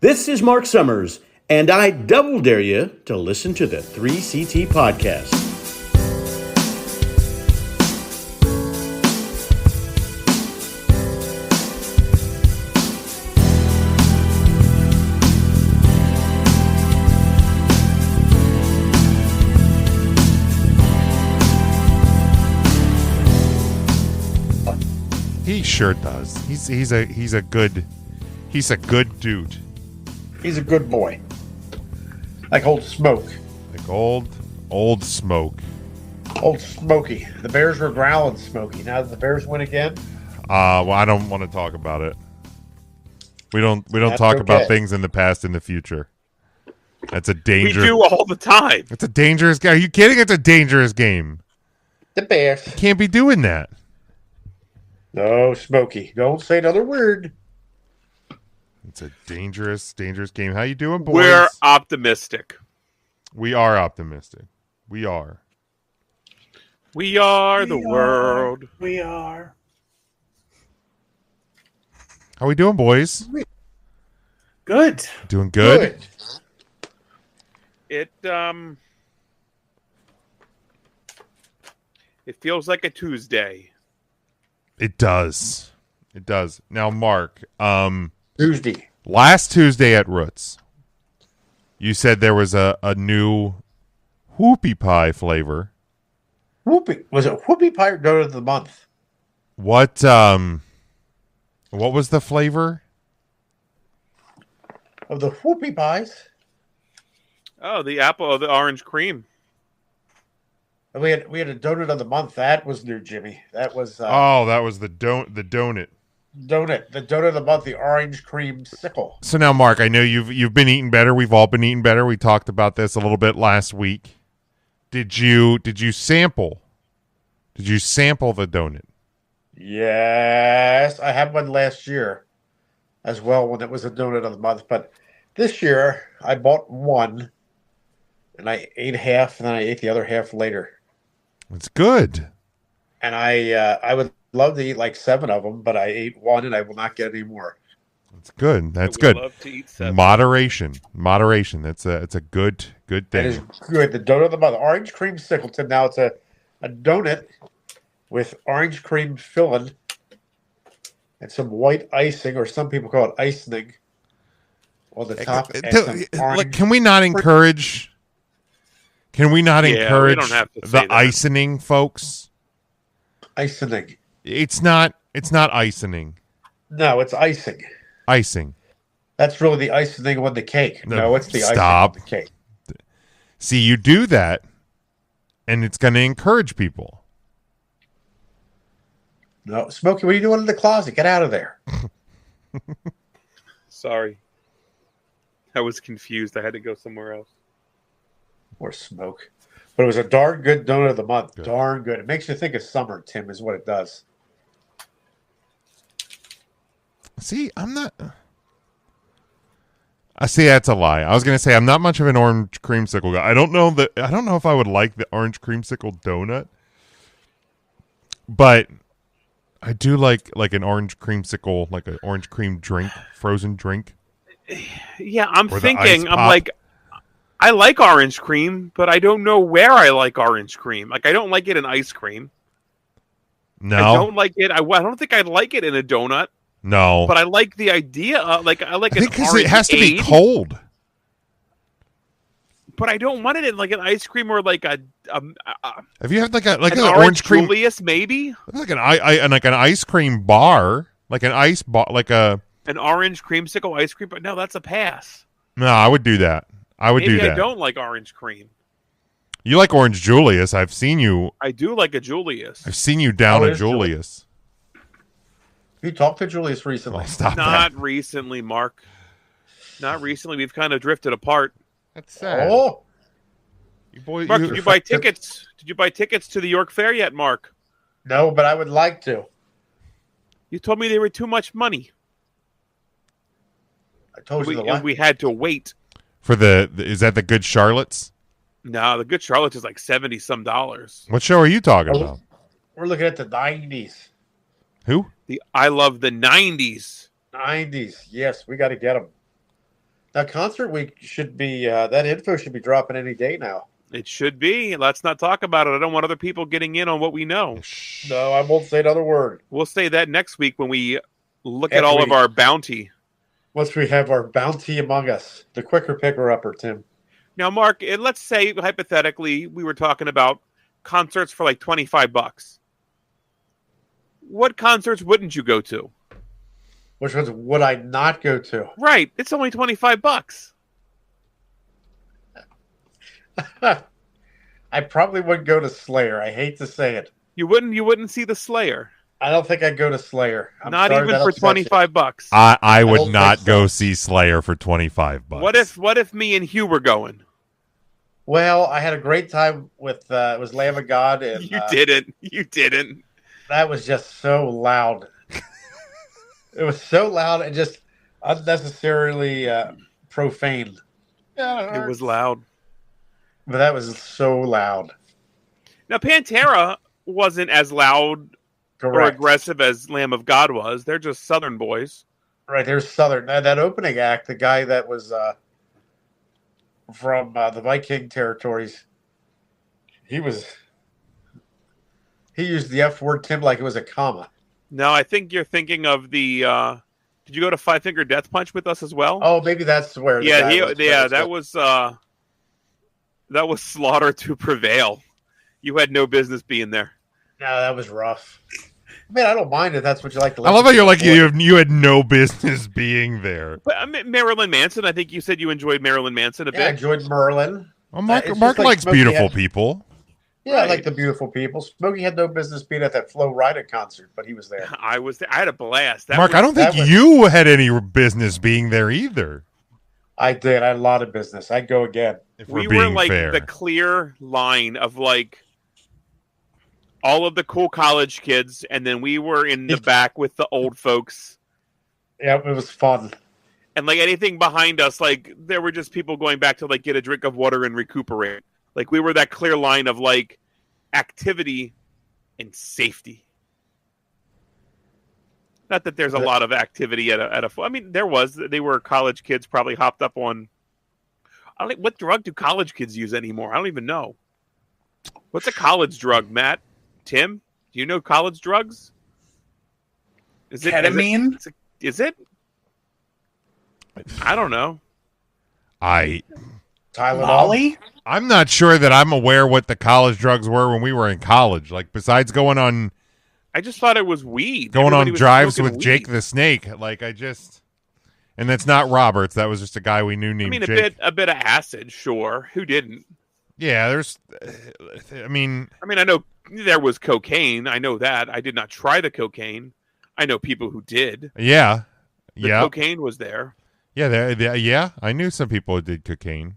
This is Mark Summers, and I double dare you to listen to the 3CT podcast. He sure does. He's a good dude. He's a good boy. Like old Smoke. Like old Smoke. Old Smokey. The Bears were growling Smokey. Now that the Bears win again. Well, I don't want to talk about it. We don't That's talk about okay. things in the past and the future. That's a danger. We do all the time. It's a dangerous game. Are you kidding? It's a dangerous game. The Bears. Can't be doing that. No, Smokey. Don't say another word. It's a dangerous game. How you doing, boys? We're optimistic. We are optimistic. We are. We are the world. We are. How we doing, boys? Good. Doing good? It feels like a Tuesday. It does. It does. Now, Mark, Tuesday. last Tuesday at Roots, you said there was a new whoopie pie flavor. Whoopie. Was it Whoopie Pie or Donut of the Month? What was the flavor? Of the Whoopie Pies. Oh, the apple, the orange cream. And we had a Donut of the Month. That was new, Jimmy. That was That was the donut. Donut. The Donut of the Month, the orange cream sickle. So now, Mark, I know you've been eating better. We've all been eating better. We talked about this a little bit last week. Did you sample? Did you sample the donut? Yes, I had one last year as well when it was a Donut of the Month. But this year, I bought one, and I ate half, and then I ate the other half later. It's good. And I would love to eat like 7 of them, but I ate one, and I will not get any more. It's good. That's I would good. love to eat 7. Moderation. It's a good That thing. is good. The Donut of the Month, orange cream sickleton. Now it's a donut with orange cream filling and some white icing, or some people call it icing, on the top. And some orange Can we not encourage? Can we not Yeah, we encourage don't have to say the that. icing, folks? icing. It's not icing. No, it's icing. Icing. That's really the icing on the cake. No, it's the Stop. icing on the cake. See, you do that, and it's going to encourage people. No, Smokey, what are you doing in the closet? Get out of there. Sorry. I was confused. I had to go somewhere else. Or smoke. But it was a darn good Donut of the Month. Good. Darn good. It makes you think of summer, Tim, is what it does. See, I'm not. I see that's a lie. I was going to say I'm not much of an orange creamsicle guy. I don't know if I would like the orange creamsicle donut, but I do like an orange creamsicle, like an orange cream drink, frozen drink. Yeah, I'm Or the thinking, ice I'm pop. like, I like orange cream, but I don't know where I like orange cream. Like, I don't like it in ice cream. No, I don't like it. I don't think I'd like it in a donut, no. but I like the idea. I like I an think because orange it has to be aid, cold. but I don't want it in like an ice cream or like Have you had like an an orange orange cream, Julius, maybe like an ice cream bar, like an ice bar, like a. an orange creamsicle ice cream? But no, that's a pass. No, I would do that. I would Maybe do that. I don't like orange cream. You like orange Julius? I've seen you. I do like a Julius. I've seen you down Oh, a it's Julius. You talked to Julius recently. Oh, stop Not that. recently, Mark. Not recently. We've kind of drifted apart. That's sad. Oh, You boy, Mark, did you buy tickets? Did you buy tickets to the York Fair yet, Mark? no, but I would like to. You told me they were too much money. I told you the And last. we had to wait. for is that the Good Charlotte's? No, the Good Charlotte is like $70-some. What show are you talking Oh. about? We're looking at the 90s. Who? I love the 90s. 90s. Yes, we got to get them. Now, concert week should be that info should be dropping any day now. It should be. Let's not talk about it. I don't want other people getting in on what we know. No, I won't say another word. We'll say that next week when we look at After all of we- our bounty. Once we have our bounty among us, the quicker picker upper, Tim. Now, Mark, let's say hypothetically we were talking about concerts for like $25. What concerts wouldn't you go to? Which ones would I not go to? Right, it's only $25. I probably wouldn't go to Slayer. I hate to say it. You wouldn't see the Slayer. I don't think I'd go to Slayer. I'm Not sorry, even that for upsets you. $25. I would don't not think go so. see Slayer for $25. What if me and Hugh were going? Well, I had a great time with it was Lamb of God, and You didn't. You didn't. that was just so loud. It was so loud and just unnecessarily profane. It was loud. But that was so loud. Now Pantera wasn't as loud or Correct. aggressive as Lamb of God was. They're just Southern boys. Right, there's Southern. That opening act, the guy that was from the Viking territories, he used the F word, Tim, like it was a comma. No, I think you're thinking of the. Did you go to Five Finger Death Punch with us as well? Oh, maybe that's where. The yeah, guy was. that was Slaughter to Prevail. You had no business being there. No, that was rough. I mean, I don't mind if that's what you like to. I love how you're like listen to. you had no business being there. But Marilyn Manson. I think you said you enjoyed Marilyn Manson a Yeah, I bit. enjoyed Merlin. Well, Mark, It's just Mark like likes Smokey beautiful had- people. Yeah, I Right. like the beautiful people. Smokey had no business being at that Flo Rida concert, but he was there. I was there. I had a blast. Mark, I don't think that was- you had any business being there either. I did. I had a lot of business. I'd go again. If we we're were being like fair. the clear line of like all of the cool college kids, and then we were in the back with the old folks. Yeah, it was fun. And like anything behind us, like there were just people going back to like get a drink of water and recuperate. Like we were that clear line of like activity and safety. Not that there's a lot of activity at a. I mean, there was. They were college kids, probably hopped up on. I don't. What drug do college kids use anymore? I don't even know. What's a college drug, Matt? Tim, do you know college drugs? Is it Ketamine? Is it? I don't know. Tylenol. Molly? I'm not sure that I'm aware what the college drugs were when we were in college. Like besides going on I just thought it was weed. Everybody was drives smoking with Jake weed. the Snake. Like and that's not Roberts. That was just a guy we knew named I mean, Jake. a bit of acid, sure. Who didn't? Yeah, there's. I mean, I know there was cocaine. I know that. I did not try the cocaine. I know people who did. yeah, The yeah, cocaine was there. yeah. Yeah, I knew some people who did cocaine.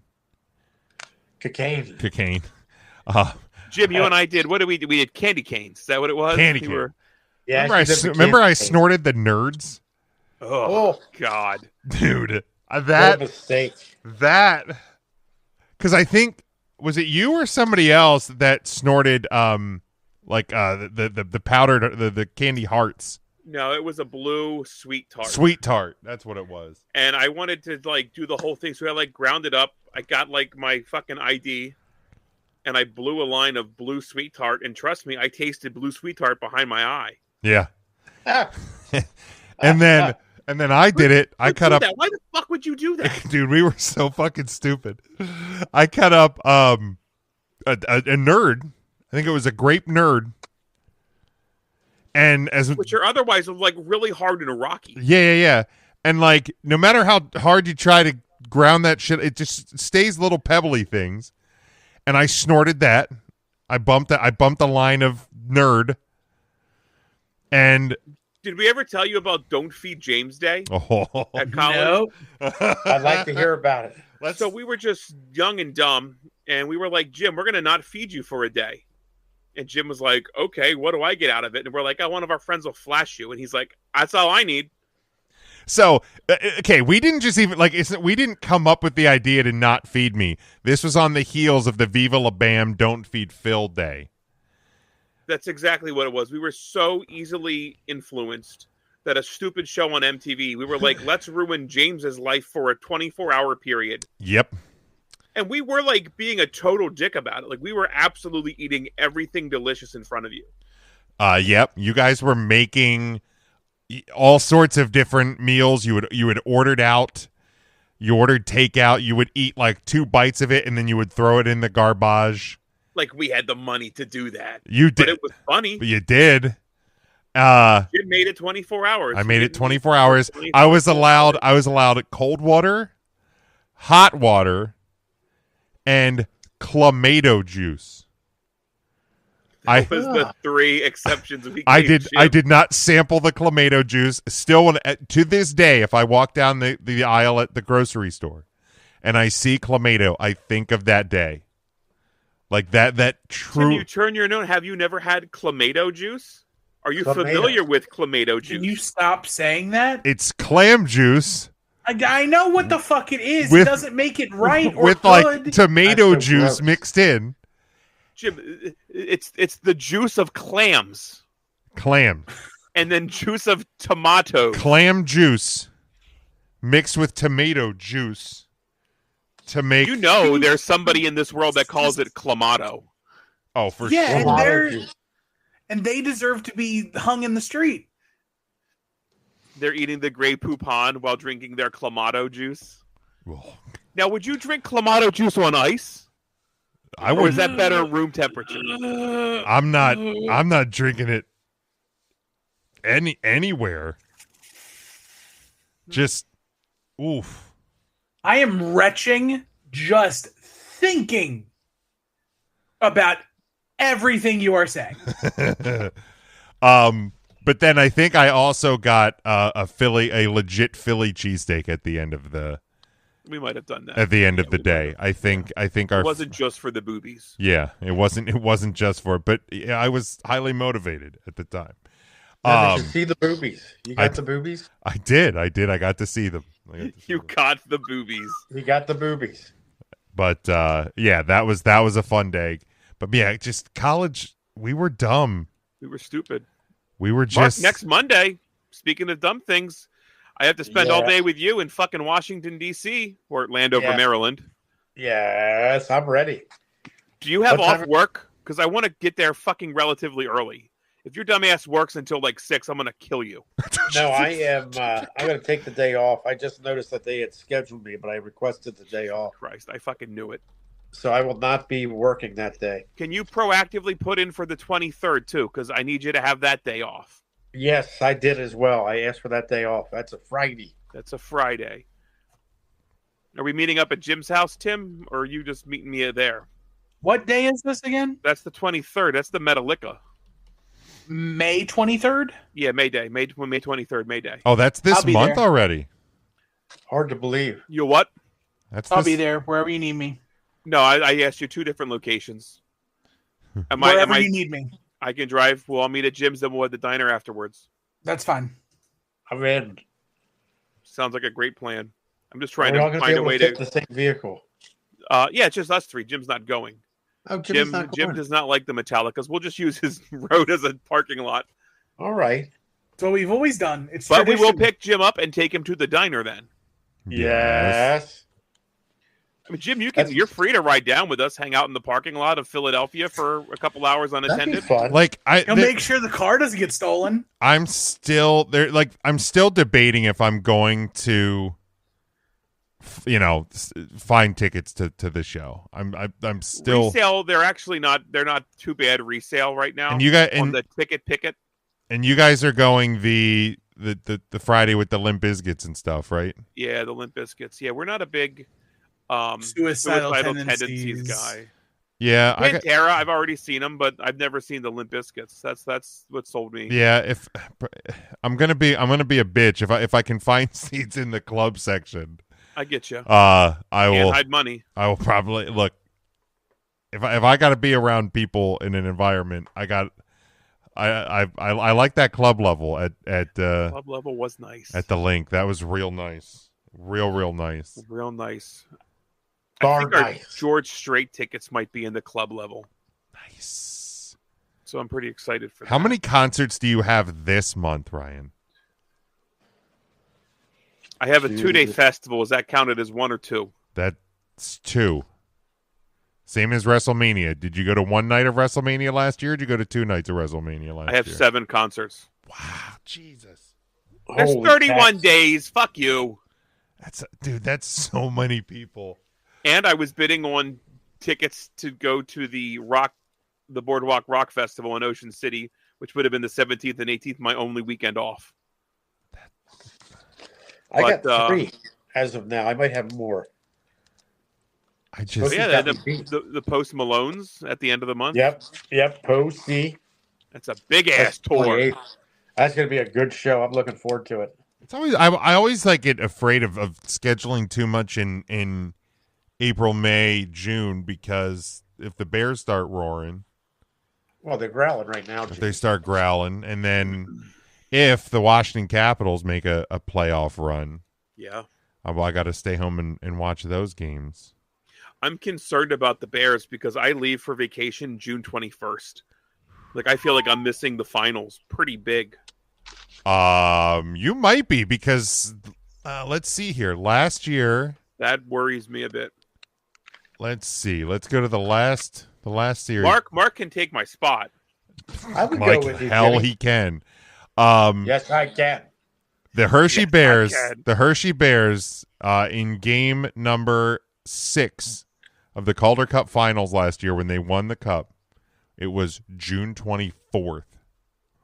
Cocaine. Cocaine. Jim, you and I did. What did we do? We did candy canes. Is that what it was? Candy We cane. were- Yeah, remember she did the remember I candy. snorted the nerds, oh, Oh, God. dude. what a That mistake. because I think was it you or somebody else that snorted the powdered the candy hearts. No, it was a blue sweet tart. Sweet tart. That's what it was. And I wanted to like do the whole thing. So I like ground it up. I got like my fucking ID and I blew a line of blue sweet tart. And trust me, I tasted blue sweet tart behind my eye. Yeah. Ah, And then I did it. I Who'd cut do up that? Why the fuck would you do that? dude, we were so fucking stupid. I cut up a nerd. I think it was a grape nerd. And Which are otherwise like really hard and rocky. yeah. And like no matter how hard you try to ground that shit, it just stays little pebbly things. And I snorted that. I bumped the line of nerd. And Did we ever tell you about Don't Feed James Day at college? No. I'd like to hear about it. So we were just young and dumb, and we were like, Jim, we're going to not feed you for a day. And Jim was like, okay, what do I get out of it? And we're like, oh, one of our friends will flash you. And he's like, that's all I need. So, okay, we didn't just even we didn't come up with the idea to not feed me. This was on the heels of the Viva La Bam Don't Feed Phil Day. That's exactly what it was. We were so easily influenced. that a stupid show on MTV, we were like, let's ruin James's life for a 24-hour period. Yep. And we were like being a total dick about it. Like we were absolutely eating everything delicious in front of you. Yep. You guys were making all sorts of different meals. You had ordered out. You ordered takeout. You would eat like 2 bites of it, and then you would throw it in the garbage. Like we had the money to do that. You did. But it was funny. But you did. It made it 24 hours. I made it 24 hours. I was allowed cold water, hot water, and clamato juice. That was the 3 exceptions we gave. I did not sample the clamato juice. Still, to this day, if I walk down the aisle at the grocery store and I see clamato, I think of that day. Like that true. Tim, you turn your nose. Have you never had clamato juice? Are you Clamato. familiar with clamato juice? Can you stop saying that? It's clam juice I know what the fuck it is. With- It doesn't make it right or with good. like tomato That's so juice gross. mixed in. Jim, it's the juice of clams Clam and then juice of tomatoes. clam juice mixed with tomato juice to make. You know, there's somebody in this world that calls it clamato. Oh, for Yeah, sure. and Clamato juice. and they deserve to be hung in the street. They're eating the Grey Poupon while drinking their clamato juice. Well, Now, would you drink clamato juice on ice? I Or would. is that better room temperature? I'm not drinking it anywhere. Just oof. I am retching just thinking about everything you are saying. But then I think I also got a legit Philly cheesesteak at the end of the We might have done that. the day. I think our It wasn't just for the boobies. yeah, it wasn't just for it, but yeah, I was highly motivated at the time. Now, did you see the boobies? You got I- the boobies? I did. I got to see them. You got the boobies. You got the boobies. But yeah, that was a fun day. But yeah, just college, we were dumb. We were stupid. We were Mark, just next Monday, speaking of dumb things, I have to spend all Yeah. day with you in fucking Washington, D.C. or Landover, Yeah. Maryland. Yes, I'm ready. Do you have What off time- work? Because I want to get there fucking relatively early. If your dumbass works until like 6, I'm going to kill you. No, I am. I'm going to take the day off. I just noticed that they had scheduled me, but I requested the day off, Christ, I fucking knew it. so I will not be working that day. Can you proactively put in for the 23rd too? Because I need you to have that day off. Yes, I did as well. I asked for that day off. That's a Friday. That's a Friday. Are we meeting up at Jim's house, Tim? Or are you just meeting me there? What day is this again? That's the 23rd. That's the Metallica. May 23rd? Yeah, May Day. May 23rd, May Day. oh, that's this I'll be month there. already. Hard to believe. You what? That's I'll this, be there wherever you need me. No, I asked you 2 different locations. Wherever you need me. I can drive. Well, I'll meet at Jim's, then we'll at the diner afterwards. That's fine. I'm in. Sounds like a great plan. I'm just trying We're all to going to be find a able way to fit to. in the same vehicle. Yeah, it's just us 3. Jim's not going. Oh, Jimmy's Jim not Jim going. does not like the Metallicas. We'll just use his road as a parking lot. All right. That's what we've always done. It's But we will tradition. pick Jim up and take him to the diner then. Yes. I mean, Jim, you're That's- free to ride down with us, hang out in the parking lot of Philadelphia for a couple hours That'd be unattended. fun. Like He'll make sure the car doesn't get stolen. I'm still there. Like I'm still debating if I'm going to, find tickets to the show. I'm still. Resale, they're not too bad resale right now. And you guys on the ticket picket. and you guys are going the Friday with the Limp Bizkits and stuff, right? Yeah, the Limp Bizkits. Yeah, we're not a big Suicidal tendencies tendencies. guy. Yeah, Pantera, I've already seen them, but I've never seen the Limp Bizkits. That's what sold me. yeah. If I'm gonna be a bitch if I can find seats in the club section. I get you. I Can't will. hide money. I will probably look. If I got to be around people in an environment, I like that club level at Club level was nice. at the link. That was real nice, real nice. Real nice. Darn I think our nice. George Strait tickets might be in the club level, Nice. so I'm pretty excited for that. How many concerts do you have this month, Ryan? I have a 2-day festival. Is that counted as 1 or 2? That's 2. Same as WrestleMania. Did you go to one night of WrestleMania last year? Or did you go to 2 nights of WrestleMania last year? I have 7 concerts. Wow, Jesus. There's Holy 31 cats. days. Fuck you. That's so many people. And I was bidding on tickets to go to the Boardwalk Rock Festival in Ocean City, which would have been the 17th and 18th, my only weekend off. I got 3 as of now. I might have more. The Post Malones at the end of the month. Yep. Post C. That's a big ass tour. That's going to be a good show. I'm looking forward to it. It's always I always like get afraid of scheduling too much in April, May, June, because if the Bears start roaring, well, they're growling right now. If they start growling, and then if the Washington Capitals make a playoff run, I got to stay home and watch those games. I'm concerned about the Bears because I leave for vacation June 21st. Like, I feel like I'm missing the finals pretty big. You might be, because let's see here. Last year, that worries me a bit. Let's see. Let's go to the last series. Mark can take my spot. I would go with you, hell Jimmy. he can. Yes, I can. The Hershey Bears. The Hershey Bears in game number 6 of the Calder Cup Finals last year, when they won the cup, it was June 24th.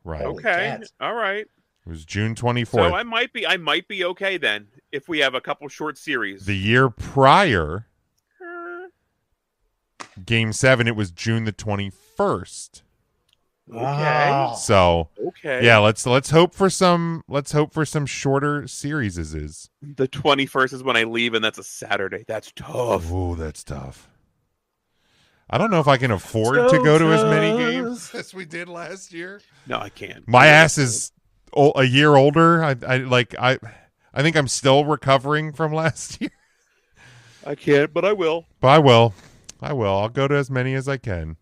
Right. Okay. All right. It was June 24th. So I might be okay then if we have a couple short series. The year prior, Game 7, it was June the 21st. Okay. So yeah, let's hope for some shorter series. The 21st is when I leave, and that's a Saturday. That's tough. Ooh, that's tough. I don't know if I can afford to go to as many games as we did last year. No, I can't. My ass is a year older. I think I'm still recovering from last year. I can't, but I will. But I will. I'll go to as many as I can.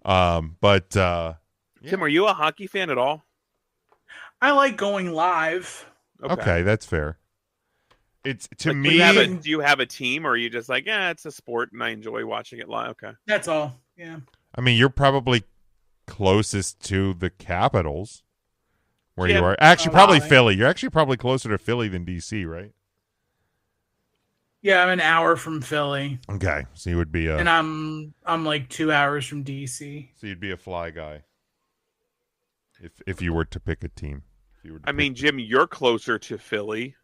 Tim, are you a hockey fan at all? I like going live. Okay, that's fair. It's to me. Do you have a team, or are you just like, it's a sport and I enjoy watching it live? Okay, that's all. Yeah. I mean, you're probably closest to the Capitals, where you are. Actually, probably Philly. You're actually probably closer to Philly than DC, right? Yeah, I'm an hour from Philly. Okay, so you would be and I'm like 2 hours from DC. So you'd be a fly guy if you were to pick a team. Jim, you're closer to Philly.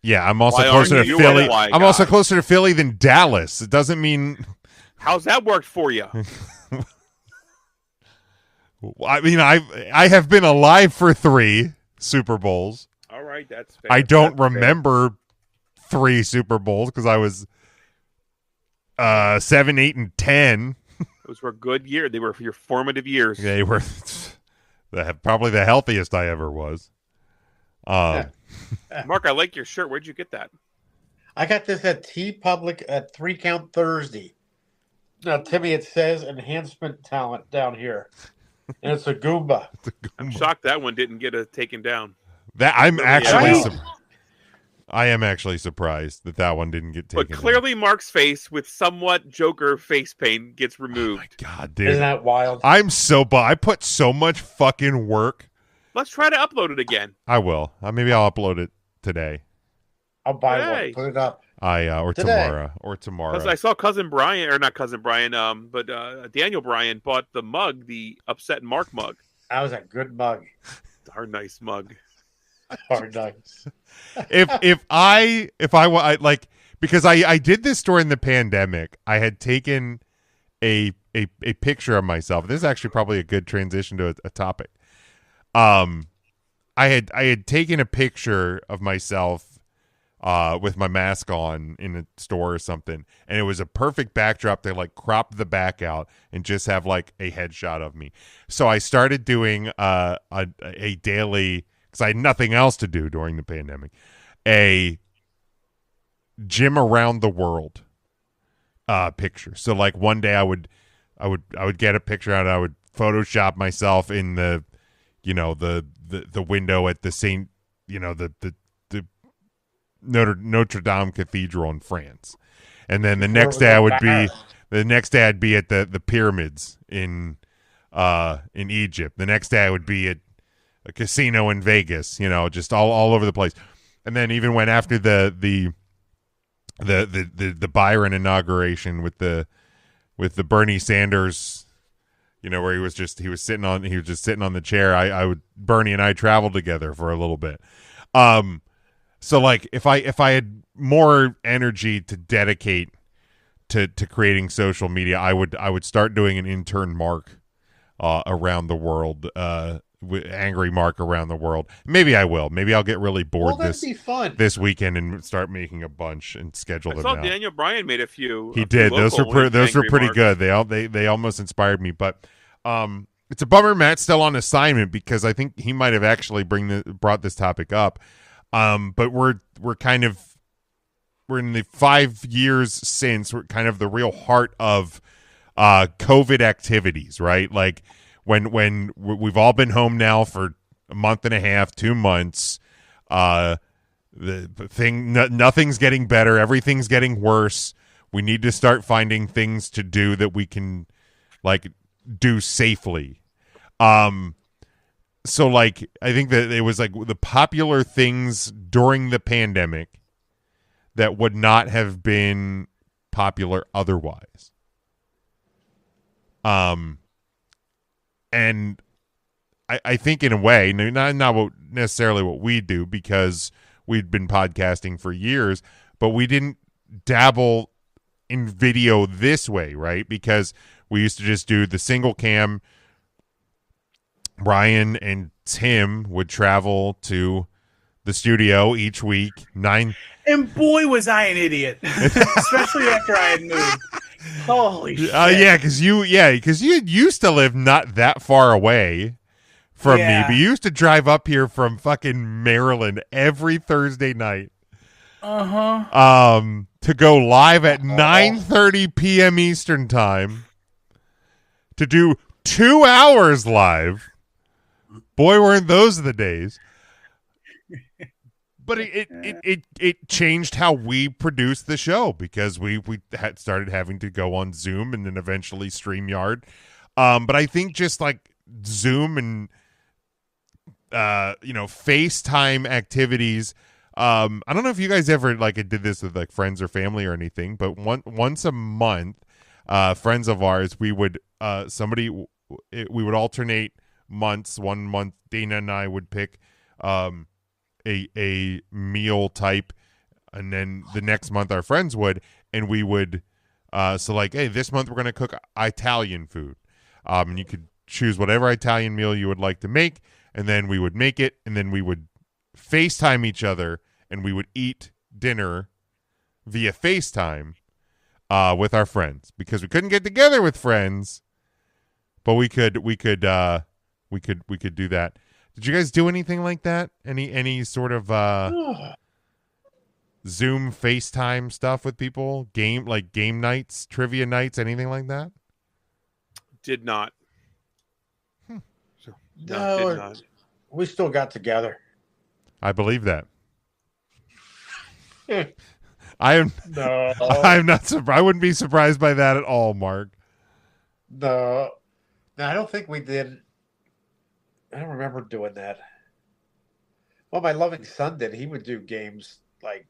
Yeah, I'm also closer to Philly. I'm also closer to Philly than Dallas. It doesn't mean. How's that worked for you? I mean, I have been alive for 3 Super Bowls. All right, that's fair. I don't remember 3 Super Bowls because I was 7, 8, and 10. Those were good years. They were your formative years. They were probably the healthiest I ever was. Mark, I like your shirt. Where'd you get that? I got this at T Public at 3 Count Thursday. Now, Timmy, it says enhancement talent down here, and it's a Goomba. I'm shocked that one didn't get taken down. I am actually surprised that one didn't get taken. But clearly, down. Mark's face with somewhat Joker face paint gets removed. Oh my God, dude! Isn't that wild? I'm so I put so much fucking work. Let's try to upload it again. I will. Maybe I'll upload it today. I'll buy one. Put it up. Or today. tomorrow. Because I saw Cousin Brian, or not Cousin Brian, but Daniel Bryan bought the mug, the Upset Mark mug. That was a good mug. Our nice mug. Our nice. if I like, because I did this during the pandemic. I had taken a picture of myself. This is actually probably a good transition to a topic. I had taken a picture of myself with my mask on in a store or something, and it was a perfect backdrop to like crop the back out and just have like a headshot of me. So I started doing a daily, because I had nothing else to do during the pandemic, a gym around the world picture. So like one day I would get a picture out, and I would Photoshop myself in the window at the St. the Notre Dame Cathedral in France, and then the Before it next was day a I'd be at the pyramids in Egypt. The next day I would be at a casino in Vegas. Just all over the place. And then even when after the Byron inauguration with the Bernie Sanders, where he was just sitting on the chair. Bernie and I traveled together for a little bit. So like if I had more energy to dedicate to creating social media, I would start doing an intern mark around the world, angry mark around the world. Maybe I will. Maybe I'll get really bored that'd be fun. this weekend and start making a bunch and schedule I them saw out. Daniel Bryan made a few. He a few did. Those were local pretty marks. good. They almost inspired me, but it's a bummer Matt's still on assignment because I think he might have actually brought this topic up. But we're in the 5 years since we're kind of the real heart of COVID activities, right? Like when we've all been home now for a month and a half, 2 months. Nothing's getting better. Everything's getting worse. We need to start finding things to do that we can like do safely. So like I think that it was like the popular things during the pandemic that would not have been popular otherwise. And I think in a way, not necessarily what we do because we'd been podcasting for years, but we didn't dabble in video this way, right? Because we used to just do the single cam. Ryan and Tim would travel to the studio each week. And boy, was I an idiot, especially after I had moved. Holy shit! Yeah, because you used to live not that far away from me, but you used to drive up here from fucking Maryland every Thursday night. To go live at 9:30 p.m. Eastern time to do 2 hours live. Boy, weren't those the days. But it changed how we produced the show because we had started having to go on Zoom and then eventually StreamYard. But I think just like Zoom and FaceTime activities. I don't know if you guys ever like did this with like friends or family or anything, but once a month, friends of ours, we would we would alternate months. 1 month, Dana and I would pick a meal type, and then the next month our friends would, and we would so like, hey, this month we're gonna cook Italian food, and you could choose whatever Italian meal you would like to make, and then we would make it, and then we would FaceTime each other, and we would eat dinner via FaceTime with our friends because we couldn't get together with friends, but we could do that. Did you guys do anything like that? Any sort of Zoom FaceTime stuff with people? Game nights, trivia nights, anything like that? Did not. No, did not. we still got together. I believe that. No, I'm not surprised. I wouldn't be surprised by that at all, Mark. no, I don't think we did. I don't remember doing that. Well, my loving son did. He would do games like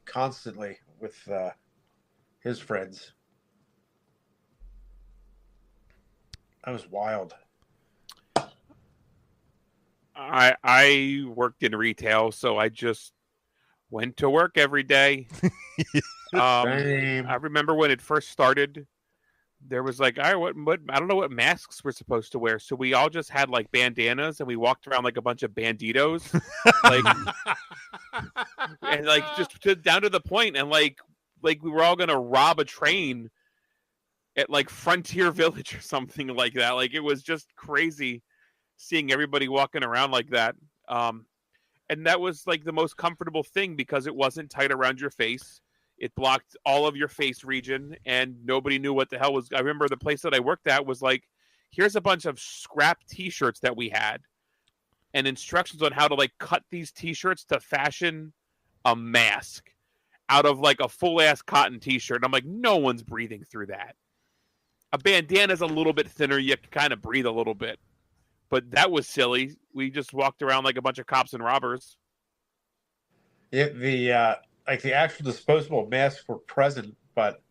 constantly with his friends. That was wild. I worked in retail, so I just went to work every day. Same. I remember when it first started, there was like, I don't know what masks we're supposed to wear, so we all just had like bandanas and we walked around like a bunch of banditos, like, and like down to the point, and like we were all gonna rob a train at like Frontier Village or something like that. Like it was just crazy seeing everybody walking around like that. And that was like the most comfortable thing because it wasn't tight around your face. It blocked all of your face region and nobody knew what the hell was. I remember the place that I worked at was like, here's a bunch of scrap t-shirts that we had and instructions on how to like cut these t-shirts to fashion a mask out of like a full ass cotton t-shirt. And I'm like, no one's breathing through that. A bandana's a little bit thinner. You can kind of breathe a little bit. But that was silly. We just walked around like a bunch of cops and robbers. The actual disposable masks were present, but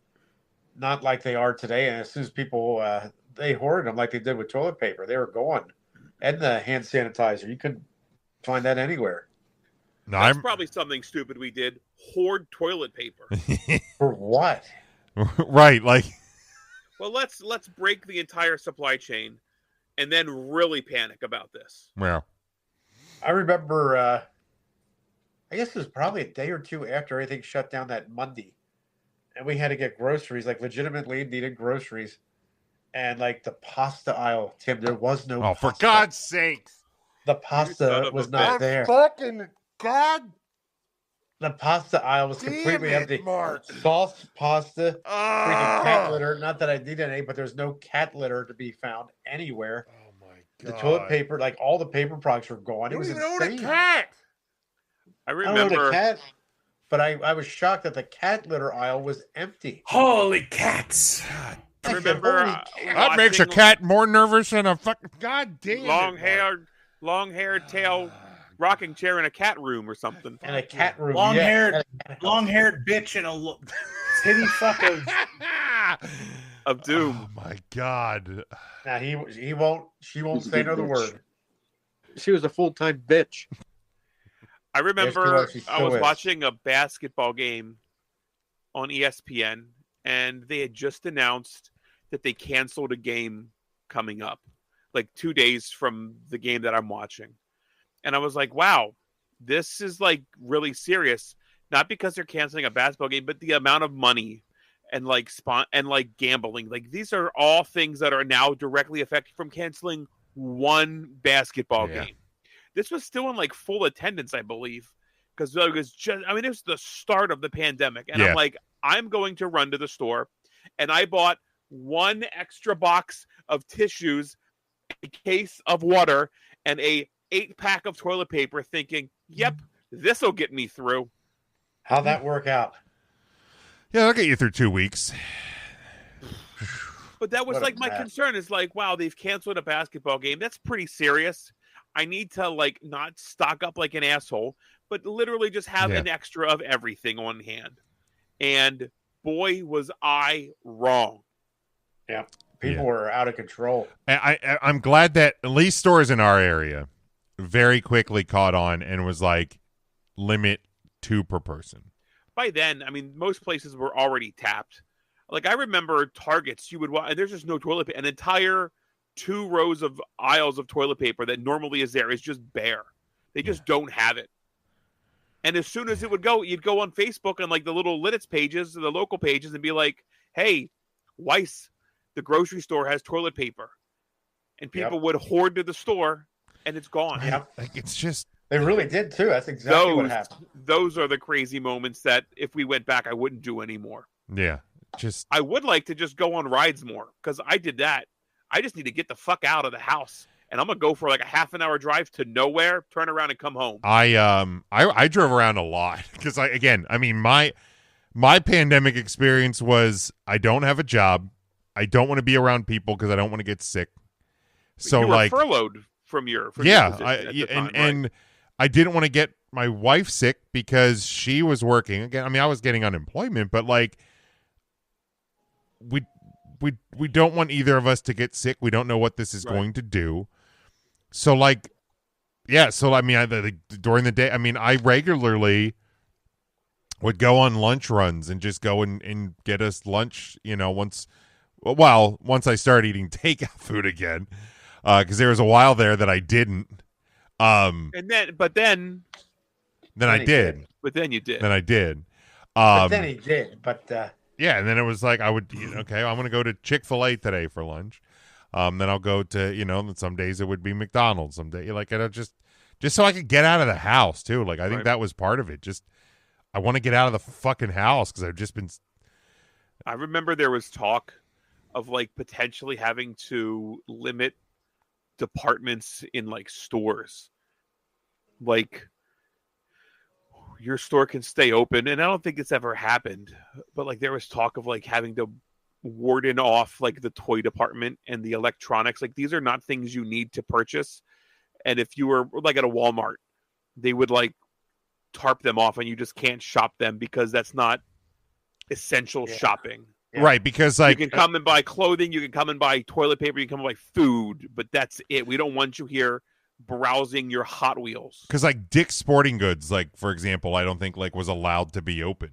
not like they are today. And as soon as people they hoarded them like they did with toilet paper, they were gone. And the hand sanitizer, you couldn't find that anywhere. No, That's probably something stupid we did. Hoard toilet paper. For what? Right, like. Well, let's break the entire supply chain, and then really panic about this. Well, I remember. I guess it was probably a day or two after everything shut down that Monday, and we had to get groceries. Like legitimately needed groceries, and like the pasta aisle, Tim, there was no. oh, pasta. for God's sakes! The pasta was not there. Fucking God. The pasta aisle was completely empty. Mark. Sauce, pasta, freaking cat litter. Not that I need any, but there's no cat litter to be found anywhere. Oh my The God. toilet paper, like all the paper products were gone. You It was don't even own insane. a cat. I I don't own a remember. cat, but I was shocked that the cat litter aisle was empty. Holy cats! I remember That makes a cat more nervous than a fucking God damn. long-haired tail rocking chair in a cat room or something. And a cat room. Long-haired, Yeah. long-haired bitch in a titty fuck of. Of doom. Oh my God. Now he won't. She won't She's a say good another bitch. word. She was a full-time bitch. I remember she I was still is. watching a basketball game on ESPN, and they had just announced that they canceled a game coming up, like 2 days from the game that I'm watching. And I was like, wow, this is like really serious. Not because they're canceling a basketball game, but the amount of money and like gambling. Like these are all things that are now directly affected from canceling one basketball game. This was still in like full attendance, I believe, because it was just, I mean, it was the start of the pandemic. And I'm like, I'm going to run to the store. And I bought one extra box of tissues, a case of water, and a 8-pack of toilet paper, thinking, yep, this will get me through. How'd that work out? Yeah, I'll get you through 2 weeks. But that was What a like my mess. concern is like, wow, they've canceled a basketball game. That's pretty serious. I need to like not stock up like an asshole, but literally just have an extra of everything on hand. And boy, was I wrong. Yeah, people were out of control. I'm glad that at least stores in our area very quickly caught on and was like, limit 2 per person. By then, I mean, most places were already tapped. Like I remember Targets, you would walk, and there's just no toilet paper. An entire 2 rows of aisles of toilet paper that normally is there is just bare. They just don't have it. And as soon as it would go, you'd go on Facebook and like the little Lidditz pages, the local pages, and be like, hey, Weiss, the grocery store has toilet paper. And people would hoard to the store and it's gone. Yep. Like it's just They really did too. That's exactly what happened. Those are the crazy moments that if we went back, I wouldn't do anymore. just I would like to just go on rides more because I did that. I just need to get the fuck out of the house. And I'm going to go for like a half an hour drive to nowhere, turn around and come home. I drove around a lot because my pandemic experience was I don't have a job. I don't want to be around people because I don't want to get sick. So you were like furloughed from your position at the time, and right? I didn't want to get my wife sick because she was working again. I mean, I was getting unemployment, but like we don't want either of us to get sick. We don't know what this is going to do. So like, yeah. So I mean, during the day, I mean, I regularly would go on lunch runs and just go and get us lunch. You know, once I started eating takeout food again, because there was a while there that I didn't. And then I did. But then you did. Then I did. But then he did. But yeah, and then it was like I would, okay, I'm going to go to Chick-fil-A today for lunch. Then I'll go to, some days it would be McDonald's. Some day, like I just so I could get out of the house too. Like I think that was part of it. Just I want to get out of the fucking house because I've just been. I remember there was talk of like potentially having to limit departments in like stores. Like your store can stay open, and I don't think it's ever happened, but like there was talk of like having to warden off like the toy department and the electronics. Like these are not things you need to purchase. And if you were like at a Walmart, they would like tarp them off and you just can't shop them because that's not essential shopping. Yeah. Right, because like you can come and buy clothing, you can come and buy toilet paper, you can come and buy food, but that's it. We don't want you here browsing your Hot Wheels. because like Dick's Sporting Goods, like for example, I don't think like was allowed to be open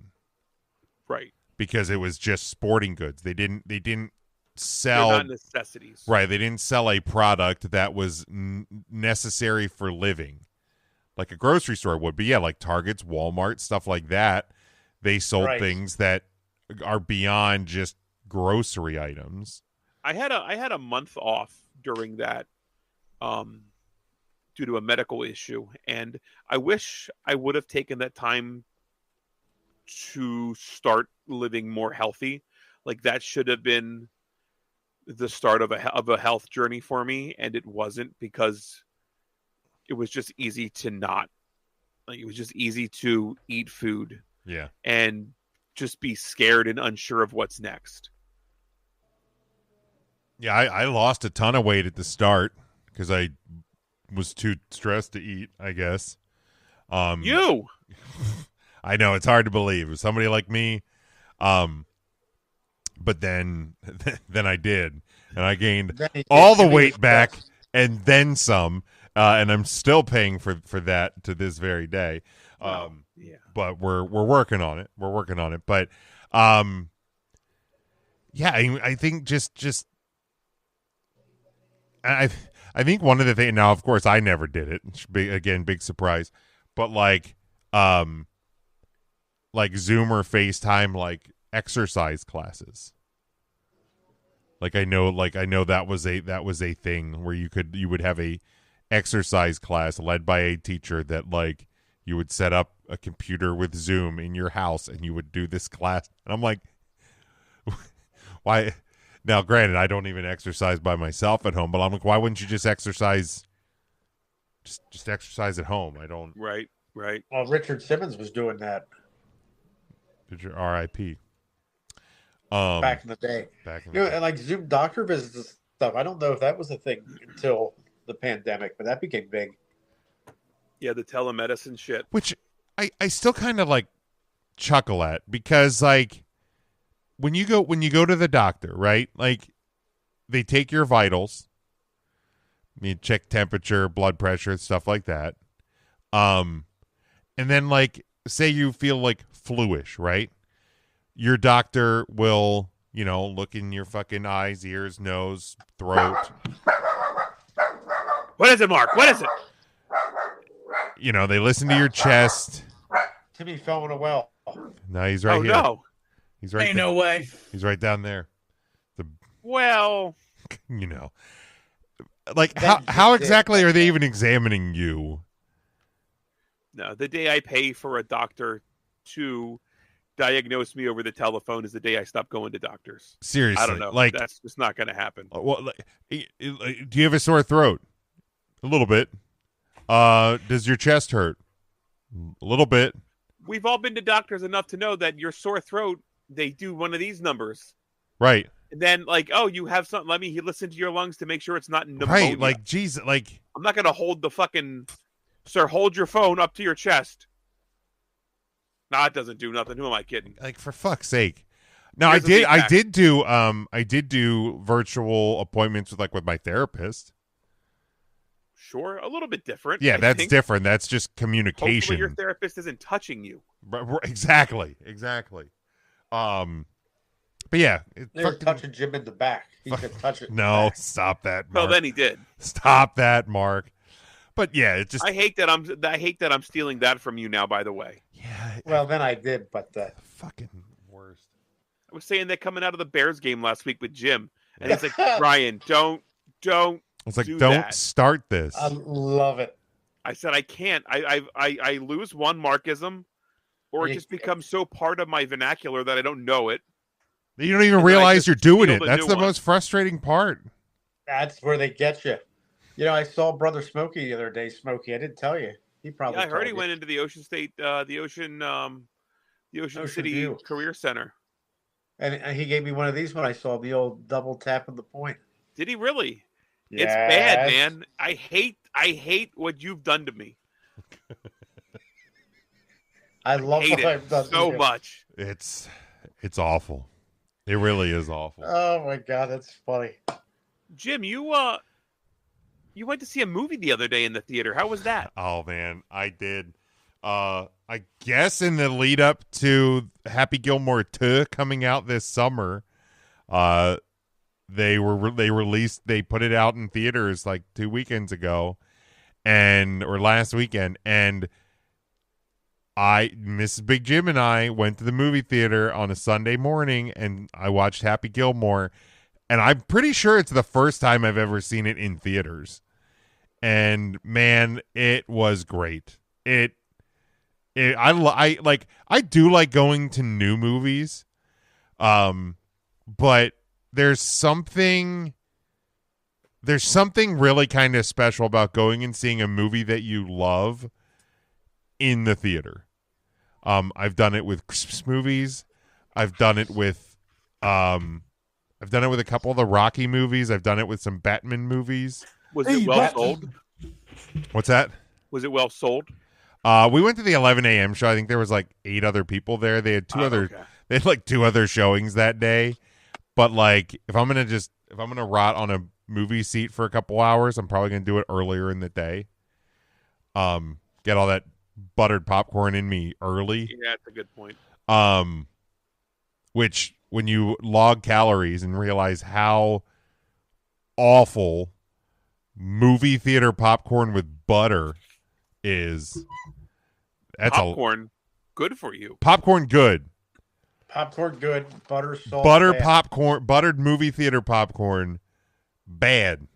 Right. because it was just sporting goods. They didn't They're sell not necessities. right. They didn't sell a product that was necessary for living, like a grocery store would. But yeah, like Targets, Walmart, stuff like that. They sold Right. things that are beyond just grocery items. I had a month off during that due to a medical issue, and I wish I would have taken that time to start living more healthy. Like that should have been the start of a health journey for me, and it wasn't because it was just easy to not. Like it was just easy to eat food Yeah. and just be scared and unsure of what's next. Yeah, I lost a ton of weight at the start because I was too stressed to eat, I guess. You I know it's hard to believe. Somebody like me. But then I did, and I gained Then he all did the give me weight back stress. and then some. And I'm still paying for that to this very day. yeah. But we're working on it. We're working on it. But yeah, I think just I think one of the things, now of course I never did it. Big surprise. But like Zoom or FaceTime like exercise classes. Like I know that was a thing where you would have a exercise class led by a teacher that like you would set up a computer with Zoom in your house and you would do this class. And I'm like, why? Now, granted, I don't even exercise by myself at home, but I'm like, why wouldn't you just exercise? Just exercise at home. I don't. Right. Well, Richard Simmons was doing that Did your RIP? back in the day. Back in You the know, day. and like Zoom doctor visits and stuff. I don't know if that was a thing until the pandemic, but that became big. Yeah, the telemedicine shit. Which I still kind of like chuckle at because like when you go to the doctor, right? Like they take your vitals, you check temperature, blood pressure, stuff like that. And then like say you feel like fluish, right? Your doctor will, look in your fucking eyes, ears, nose, throat. What is it, Mark? What is it? They listen to your chest. Timmy fell in a well. No, he's right Oh here. no. He's right Ain't there. no way. He's right down there. Well, Like Then how he did. exactly are they even examining you? no. The day I pay for a doctor to diagnose me over the telephone is the day I stop going to doctors. Seriously, I don't know. Like, That's just not going to happen. do you have a sore throat? A little bit. Does your chest hurt? A little bit. We've all been to doctors enough to know that your sore throat, they do one of these numbers. Right. And then, like, oh, you have something. Let me listen to your lungs to make sure it's not pneumonia. Right. Like, geez, like, I'm not going to hold the fucking. Sir, hold your phone up to your chest. Nah, it doesn't do nothing. Who am I kidding? for fuck's sake. Now Here's the I feedback. did do virtual appointments with my therapist. Sure, a little bit different. Yeah, I that's think. different. That's just Hopefully, communication. your therapist isn't touching you. Exactly. But yeah, They were touching Jim in the back. He could touch it. in the no, back. stop that, Well, Mark. then he did. Stop that, Mark. But yeah, it just I hate that I'm stealing that from you now. By the way, yeah, Well, then I did, but fucking worst. I was saying that coming out of the Bears game last week with Jim, and he's like, Ryan, don't. It's like do don't that. start this. I love it. I said I can't. I lose one Markism, or it You- just becomes so part of my vernacular that I don't know it. You don't even and I realize just you're doing steal it. the That's new the one. most frustrating part. That's where they get you. You know, I saw Brother Smokey the other day. Smokey, I didn't tell you. He probably. Yeah, I heard told he you. went into the Ocean State, the Ocean City View. Career Center. And he gave me one of these when I saw the old double tap on the point. Did he really? Yes. It's bad, man. I hate what you've done to me. I love Hate what it I've done to so you. much. It's awful. It really is awful. Oh my god, that's funny. Jim, you went to see a movie the other day in the theater. How was that? Oh man, I did. I guess in the lead up to Happy Gilmore 2 coming out this summer, they put it out in theaters like 2 weekends ago, or last weekend, and Mrs. Big Jim and I went to the movie theater on a Sunday morning, and I watched Happy Gilmore, and I'm pretty sure it's the first time I've ever seen it in theaters. And man, it was great. I do like going to new movies, but there's something really kind of special about going and seeing a movie that you love in the theater. I've done it with Christmas movies. I've done it with a couple of the Rocky movies. I've done it with some Batman movies. Was it well sold? What's that? Was it well sold? We went to the 11 a.m. show. I think there was like 8 other people there. They had They had like 2 other showings that day. But like, if I'm gonna rot on a movie seat for a couple hours, I'm probably gonna do it earlier in the day. Get all that buttered popcorn in me early. Yeah, that's a good point. Which when you log calories and realize how awful movie theater popcorn with butter is, that's popcorn good for you. Popcorn good. Popcorn good, butter salt. Buttered movie theater popcorn bad.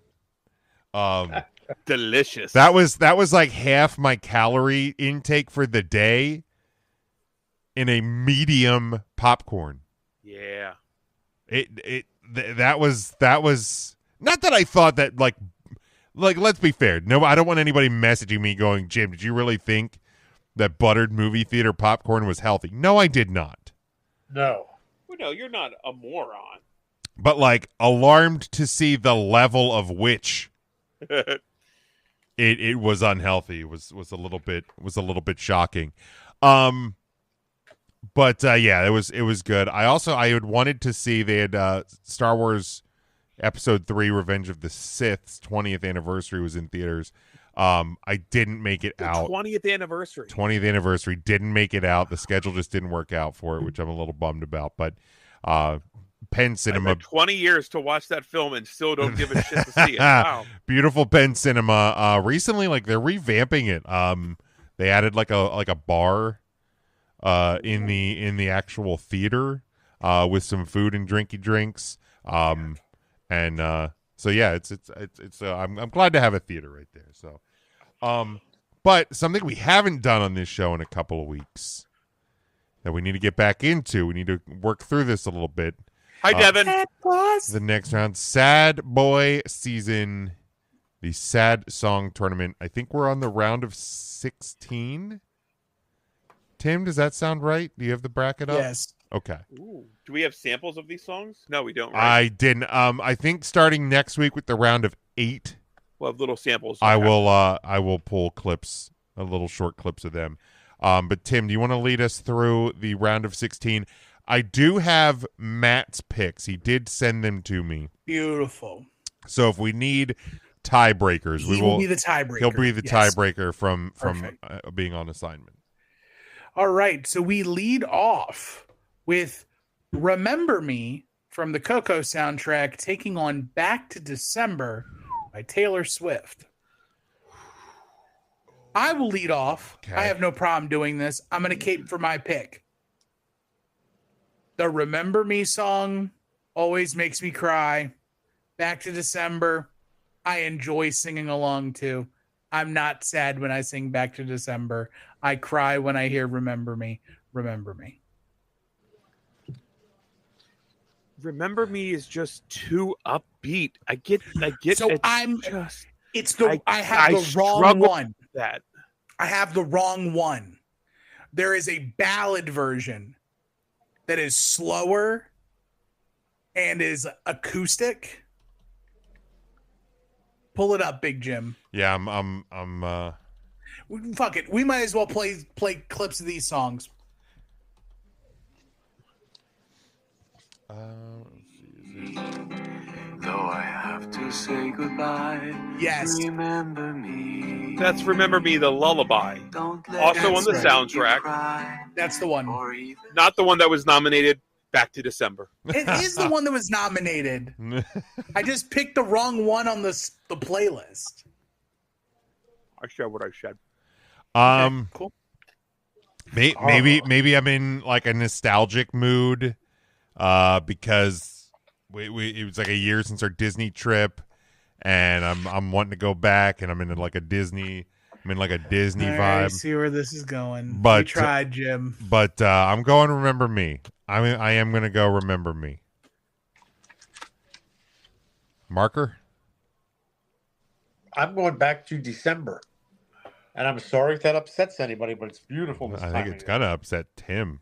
Delicious. That was like half my calorie intake for the day in a medium popcorn. Yeah. That was not that I thought that like let's be fair. No, I don't want anybody messaging me going, "Jim, did you really think that buttered movie theater popcorn was healthy?" No, I did not. No. Well, no, you're not a moron. But like alarmed to see the level of which it was unhealthy. It was a little bit shocking. But yeah, it was good. I had wanted to see, they had Star Wars Episode 3 Revenge of the Sith's 20th anniversary was in theaters. I didn't make it out. 20th anniversary. 20th anniversary didn't make it out. The schedule just didn't work out for it, which I'm a little bummed about. But Penn Cinema, 20 years to watch that film and still don't give a shit to see it. Wow. Beautiful Penn Cinema. Recently, like they're revamping it. They added like a bar in the actual theater with some food and drinks. So yeah, it's I'm glad to have a theater right there. So, but something we haven't done on this show in a couple of weeks that we need to get back into. We need to work through this a little bit. Hi, Devin. The next round, Sad Boy Season, the Sad Song Tournament. I think we're on the round of 16. Tim, does that sound right? Do you have the bracket up? Yes. Okay. Ooh. Do we have samples of these songs? No, we don't. Right? I didn't. I think starting next week with the round of 8, we'll have little samples. I will pull clips, little short clips of them. But Tim, do you want to lead us through the round of 16? I do have Matt's picks. He did send them to me. Beautiful. So if we need tiebreakers, He will be the tiebreaker. He'll be the tiebreaker from being on assignment. All right. So we lead off with Remember Me from the Coco soundtrack, taking on Back to December by Taylor Swift. I will lead off. Okay. I have no problem doing this. I'm going to cape for my pick. The Remember Me song always makes me cry. Back to December, I enjoy singing along to. I'm not sad when I sing Back to December. I cry when I hear Remember Me, Remember Me. Remember Me is just too upbeat. I get. So I have the wrong one. that. I have the wrong one. There is a ballad version that is slower and is acoustic. Pull it up, Big Jim. Yeah, I'm Fuck it. We might as well play clips of these songs. Though I have to say goodbye. Yes. Remember me. That's Remember Me, the lullaby. Don't let Also it on the right. soundtrack. cry, That's the one. or even Not the one that was nominated Back to December. It is the one that was nominated. I just picked the wrong one on the playlist. I said what I said. Okay, cool. Maybe I'm in like a nostalgic mood, because it was like a year since our Disney trip, and I'm wanting to go back, and I'm in like a Disney I vibe. see where this is going. But We tried, Jim. But I'm going Remember Me. I am gonna go Remember Me. Marker. I'm going back to December. And I'm sorry if that upsets anybody, but it's beautiful this I time. think it's gonna upset Tim.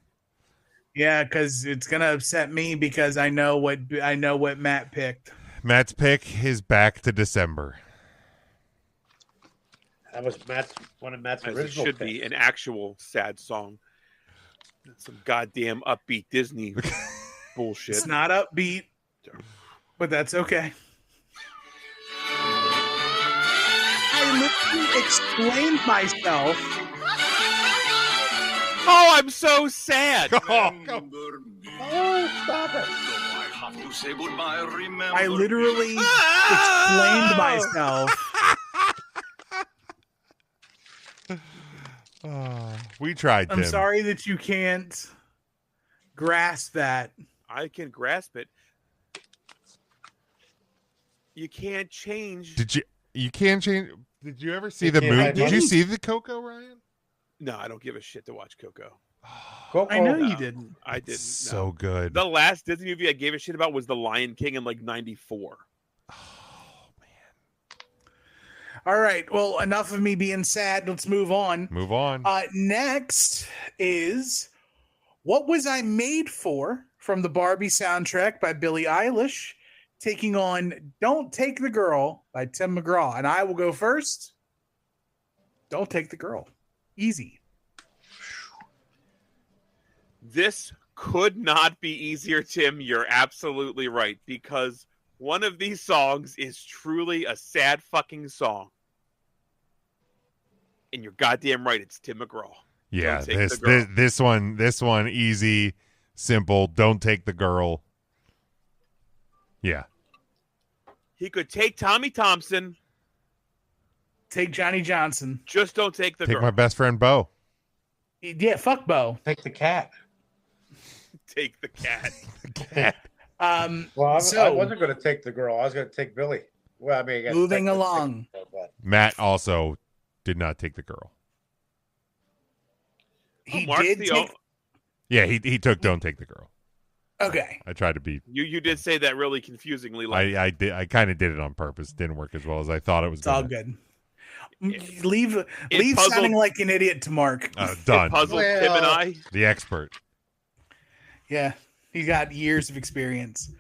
Yeah, because it's gonna upset me because I know what Matt picked. Matt's pick is Back to December. That was one of Matt's As it original should picks. be an actual sad song. Some goddamn upbeat Disney bullshit. It's not upbeat, but that's okay. I literally explained myself. Oh, I'm so sad. remember me. Oh, stop it. Though I have to say goodbye. Remember I literally me. explained myself. We tried, Tim. I'm sorry that you can't grasp that. I can grasp it. You can't change. You can't change. Did you ever see You the can't movie? hide Did you money. see the Coco, Ryan? No, I don't give a shit to watch Coco. Coco. I know no. you didn't. I didn't. So no. good. The last Disney movie I gave a shit about was The Lion King in like '94. All right. Well, enough of me being sad. Let's move on. Move on. Next is What Was I Made For from the Barbie soundtrack by Billie Eilish, taking on Don't Take the Girl by Tim McGraw. And I will go first. Don't Take the Girl. Easy. This could not be easier, Tim. You're absolutely right, because one of these songs is truly a sad fucking song. And you're goddamn right, it's Tim McGraw. Yeah, Don't Take the Girl. this one easy, simple. Don't take the girl. Yeah. He could take Tommy Thompson, Take Johnny Johnson. just don't take the Take girl. my best friend Bo. Yeah, fuck Bo. Take the cat. Take the cat. Well, I So- wasn't going to take the girl. I was going to take Billy. Well, I mean, I guess Moving technically along. but Matt also did not take the girl. He Mark's did the take. Yeah, he took Don't Take the Girl. Okay. I tried to be. You did say that really confusingly. Like I did. I kind of did it on purpose. Didn't work as well as I thought it was. It's all gonna. good. Leave puzzled- sounding like an idiot to Mark. Done. puzzled Tim and I. The expert. Yeah, he got years of experience.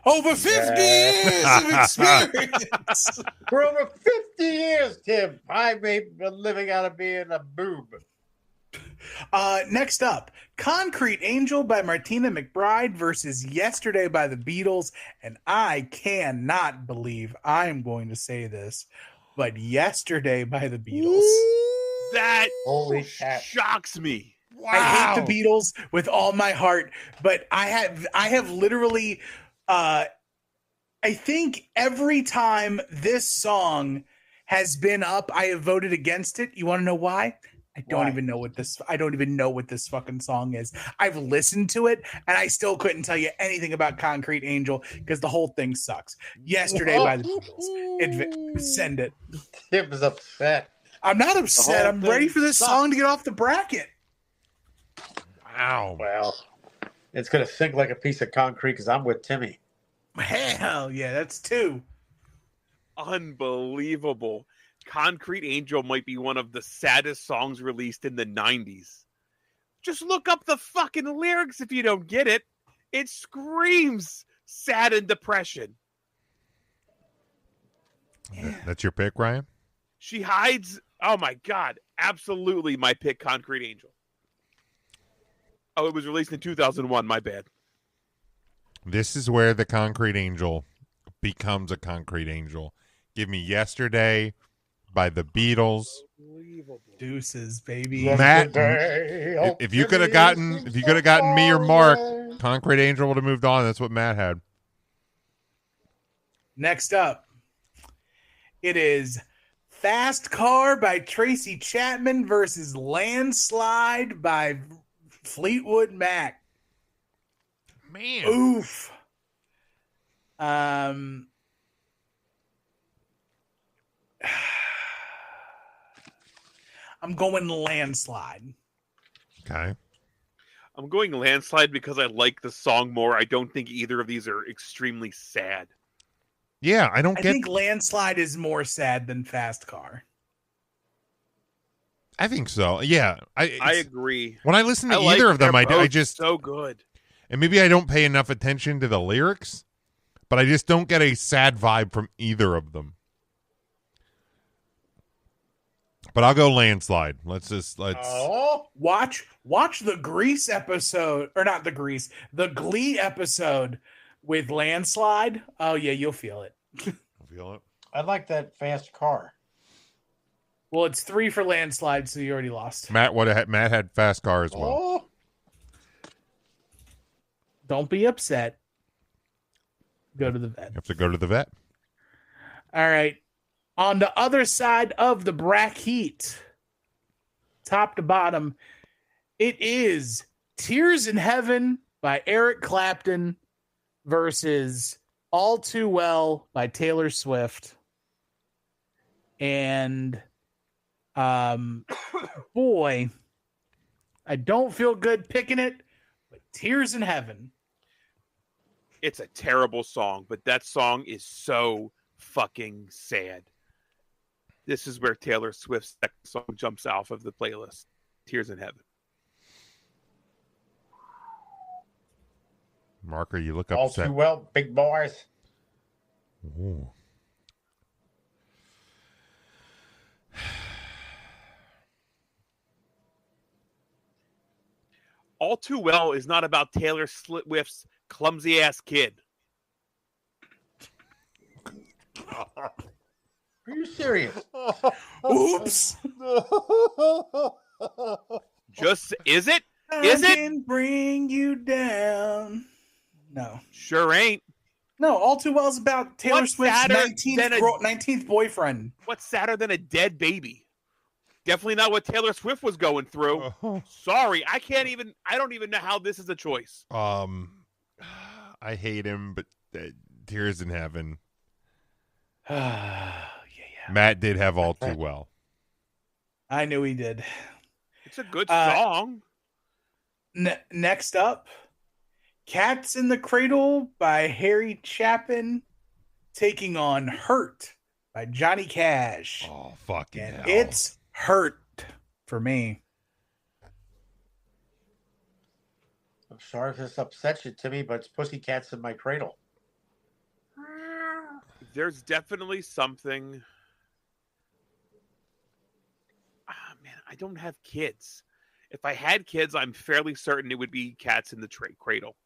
Over 50 Yeah. years of experience. for over 50 years, Tim, I've been living out of being a boob. Next up, Concrete Angel by Martina McBride versus Yesterday by the Beatles. And I cannot believe I'm going to say this, but Yesterday by the Beatles. That Holy cat. shocks me. I hate the Beatles with all my heart, but I have literally I think every time this song has been up, I have voted against it. You want to know why? I don't Why? even know what this fucking song is. I've listened to it and I still couldn't tell you anything about Concrete Angel because the whole thing sucks. Yesterday by the Beatles. Send it. Tim is upset. I'm not upset. whole I'm ready thing for this sucks. song to get off the bracket. Wow. Well, it's going to sink like a piece of concrete because I'm with Timmy. Hell yeah, that's two. Unbelievable. Concrete Angel might be one of the saddest songs released in the 90s. Just look up the fucking lyrics if you don't get it. It screams sad and depression. That's your pick, Ryan? She hides. Oh my God. Absolutely my pick, Concrete Angel. Oh, it was released in 2001. My bad. This is where the Concrete Angel becomes a Concrete Angel. Give me Yesterday by the Beatles. Deuces, baby. Matt, if you could have gotten me or Mark, Concrete Angel would have moved on. That's what Matt had. Next up, it is Fast Car by Tracy Chapman versus Landslide by Fleetwood Mac. Man. Oof. I'm going Landslide. Okay. I'm going Landslide because I like the song more. I don't think either of these are extremely sad. Yeah, I think Landslide is more sad than Fast Car. I think so. Yeah, I agree. When I listen to either of them, I just so good. And maybe I don't pay enough attention to the lyrics, but I just don't get a sad vibe from either of them. But I'll go Landslide. Let's watch the Grease episode, or not the Grease, the Glee episode with Landslide. Oh yeah, you'll feel it. Feel it. I like that Fast Car. Well, it's 3 for Landslide, so you already lost. Matt had Fast Car as well. Oh. Don't be upset. Go to the vet. You have to go to the vet. All right. On the other side of the bracket, top to bottom, it is Tears in Heaven by Eric Clapton versus All Too Well by Taylor Swift. And boy, I don't feel good picking it, but Tears in Heaven. It's a terrible song, but that song is so fucking sad. This is where Taylor Swift's second song jumps off of the playlist. Tears in Heaven. Marker, you look All upset. Too Well, big boys. Ooh. All Too Well is not about Taylor Swift's clumsy ass kid. Are you serious? Oops. Just is it? Is it? Can bring you down. No. Sure ain't. No, All Too Well is about Taylor Swift's 19th boyfriend. What's sadder than a dead baby? Definitely not what Taylor Swift was going through. Sorry, I don't even know how this is a choice. I hate him, but Tears in Heaven. Yeah. Matt did have All Too Well. I knew he did. It's a good song. Next up, Cats in the Cradle by Harry Chapin taking on Hurt by Johnny Cash. Oh, fucking hell. It's Hurt for me. I'm sorry if this upsets you, Timmy, but it's Pussycats in My Cradle. There's definitely something. Man, I don't have kids. If I had kids, I'm fairly certain it would be Cats in the Cradle.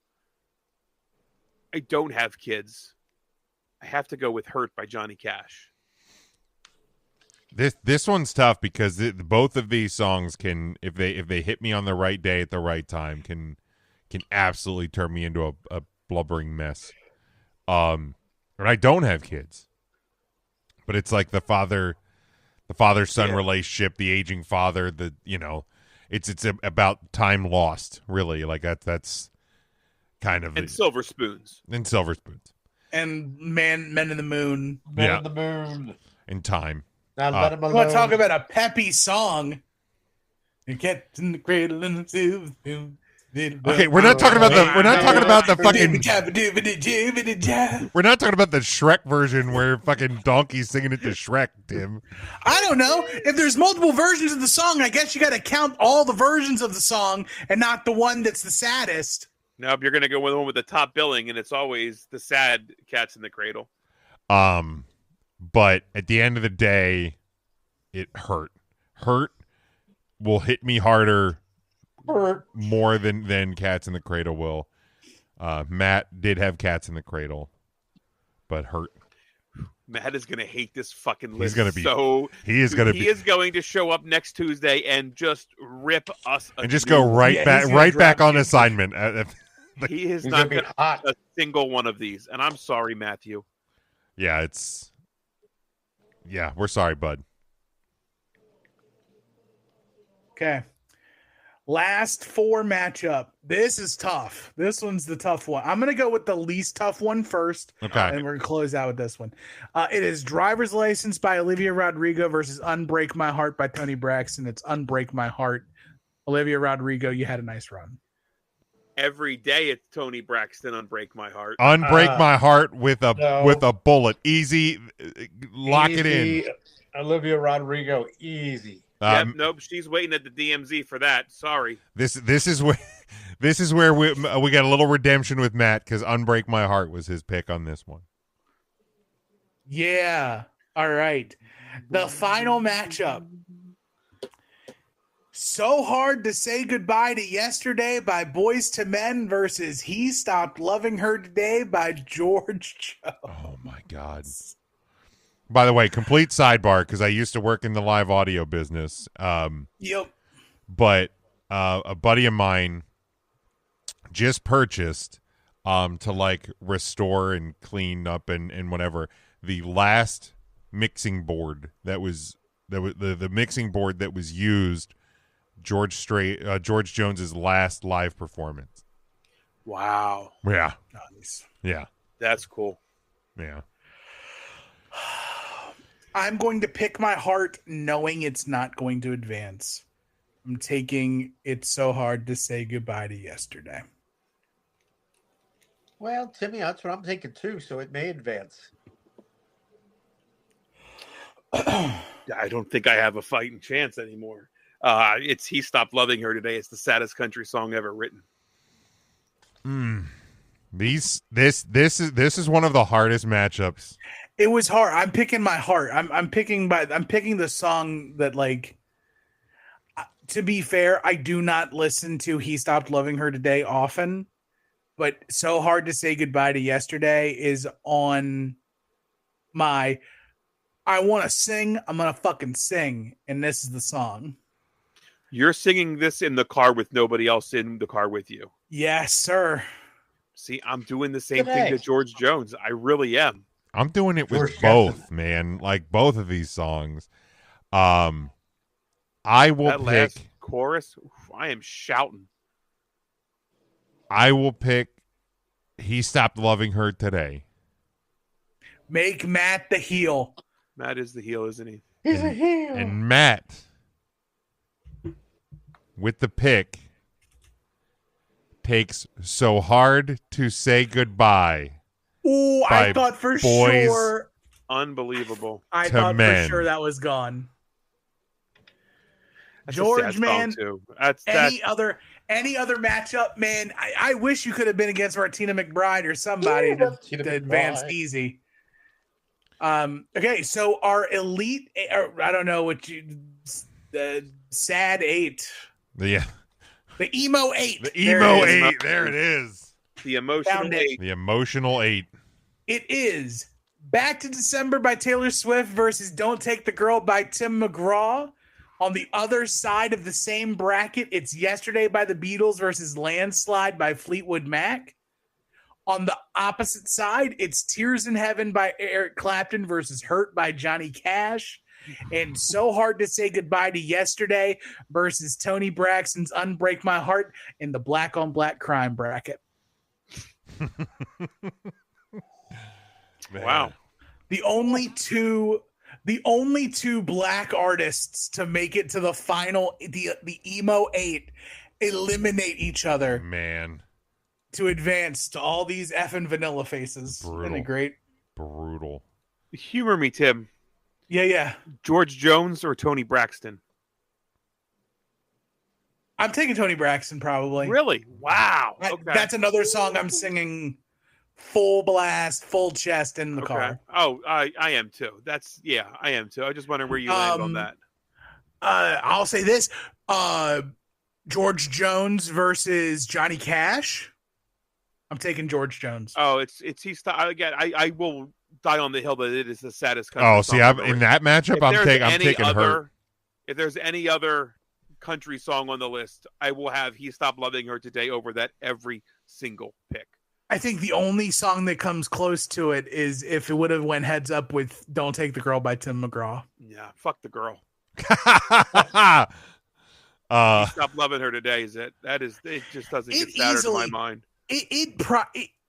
I don't have kids. I have to go with Hurt by Johnny Cash. This one's tough because both of these songs can, if they hit me on the right day at the right time, can absolutely turn me into a blubbering mess. And I don't have kids, but it's like the father-son relationship, the aging father, it's about time lost, really. Like that's kind of and Silver Spoons. And Silver Spoons. And Men in the Moon. Men in the Moon. And Time. Now let him alone. Want to talk about a peppy song? You get in the cradle and the silver spoon. Okay, we're not talking about the fucking. We're not talking about the Shrek version where fucking Donkey's singing it to Shrek, Tim. I don't know. If there's multiple versions of the song, I guess you got to count all the versions of the song and not the one that's the saddest. Nope, you're gonna go with the one with the top billing, and it's always the sad Cats in the Cradle. But at the end of the day, it hurt. Hurt will hit me harder. More than Cats in the Cradle will. Matt did have Cats in the Cradle, but hurt. Matt is gonna hate this fucking list. He's gonna be He is going to show up next Tuesday and just rip us and just go right back on assignment. He is not going to hot a single one of these, and I'm sorry, Matthew. Yeah, we're sorry, bud. Okay. Last 4 matchup. This is tough. This one's the tough one. I'm going to go with the least tough one first. Okay. And we're going to close out with this one. It is Driver's License by Olivia Rodrigo versus Unbreak My Heart by Tony Braxton. It's Unbreak My Heart. Olivia Rodrigo, you had a nice run. Every day it's Tony Braxton, Unbreak My Heart. Unbreak My Heart with a bullet. Easy. Lock it in. Olivia Rodrigo, easy. Nope, she's waiting at the DMZ for that. Sorry. This is where we got a little redemption with Matt because Unbreak My Heart was his pick on this one. Yeah. All right. The final matchup. So Hard to Say Goodbye to Yesterday by Boys to Men versus He Stopped Loving Her Today by George Jones. Oh my God. By the way, complete sidebar because I used to work in the live audio business. Yep. But a buddy of mine just purchased to like restore and clean up and whatever the last mixing board that was the mixing board that was used George Jones's last live performance. Wow. Yeah. Nice. Yeah. That's cool. Yeah. I'm going to pick my heart knowing it's not going to advance. I'm taking It's So Hard to Say Goodbye to Yesterday. Well, Timmy, that's what I'm thinking too, so it may advance. I don't think I have a fighting chance anymore. It's He Stopped Loving Her Today. It's the saddest country song ever written. This is one of the hardest matchups. It was hard. I'm picking my heart. I'm picking the song that, like, to be fair, I do not listen to He Stopped Loving Her Today often, but So Hard to Say Goodbye to Yesterday is on my I want to sing, I'm going to fucking sing, and this is the song. You're singing this in the car with nobody else in the car with you. Yes, sir. See, I'm doing the same thing to George Jones. I really am. I'm doing it with both, man. Like both of these songs. I will that pick last chorus. I am shouting. I will pick He Stopped Loving Her Today. Make Matt the heel. Matt is the heel, isn't he? He's a heel. And Matt with the pick takes So Hard to Say Goodbye. Ooh, I thought for sure. Unbelievable. I thought for sure that was gone. That's George, man. Too. Any other matchup, man? I wish you could have been against Martina McBride or somebody to advance easy. Okay, so our elite, I don't know what the sad 8. Yeah. The emo 8. The emo 8. There it is. The emotional 8. The emotional 8. It is Back to December by Taylor Swift versus Don't Take the Girl by Tim McGraw. On the other side of the same bracket, it's Yesterday by the Beatles versus Landslide by Fleetwood Mac. On the opposite side, it's Tears in Heaven by Eric Clapton versus Hurt by Johnny Cash. And So Hard to Say Goodbye to Yesterday versus Tony Braxton's Unbreak My Heart in the black on black crime bracket. Wow. The only two black artists to make it to the final, the emo 8 eliminate each other Man, to advance to all these effing vanilla faces. Isn't Brutal. it great? brutal. Humor me, Tim. Yeah. George Jones or Tony Braxton? I'm taking Tony Braxton probably. Really? Wow. Okay. That's another song I'm singing full blast, full chest in the car. Oh, I am too. I am too. I just wondering where you landed on that. I'll say this. George Jones versus Johnny Cash. I'm taking George Jones. Oh, I will die on the hill that it is the saddest country Oh, song see, ever in that matchup, I'm taking her. If there's any other country song on the list, I will have He Stopped Loving Her Today over that every single pick. I think the only song that comes close to it is if it would have went heads up with Don't Take the Girl by Tim McGraw. Yeah, fuck the girl. He uh, Stopped Loving Her Today it just doesn't get sadder in my mind.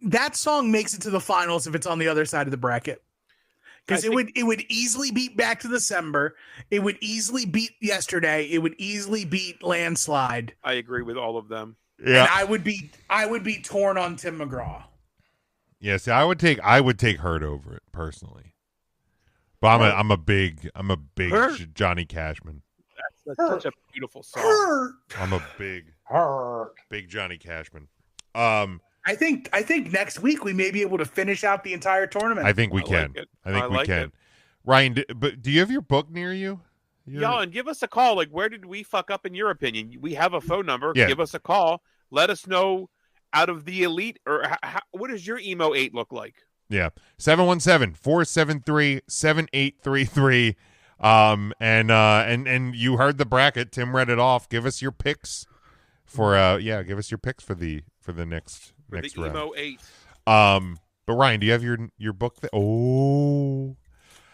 That song makes it to the finals if it's on the other side of the bracket. Because it would easily beat Back to December. It would easily beat Yesterday. It would easily beat Landslide. I agree with all of them. yeah. And I would be torn on Tim McGraw. Yeah, see, I would take Hurt over it personally. But I'm a big Hurt. Johnny Cashman. That's such a beautiful song. I'm a big Johnny Cashman. I think next week we may be able to finish out the entire tournament. I think we can. Like it. I think we like can. it. Ryan, but do you have your book near you? Y'all, and give us a call. Like, where did we fuck up in your opinion? We have a phone number. Yeah. Give us a call. Let us know out of the elite, or what does your emo 8 look like? Yeah. 717-473-7833. And you heard the bracket. Tim read it off. Give us your picks for give us your picks for the next For next the round. emo 8. But Ryan, do you have your book there? Oh.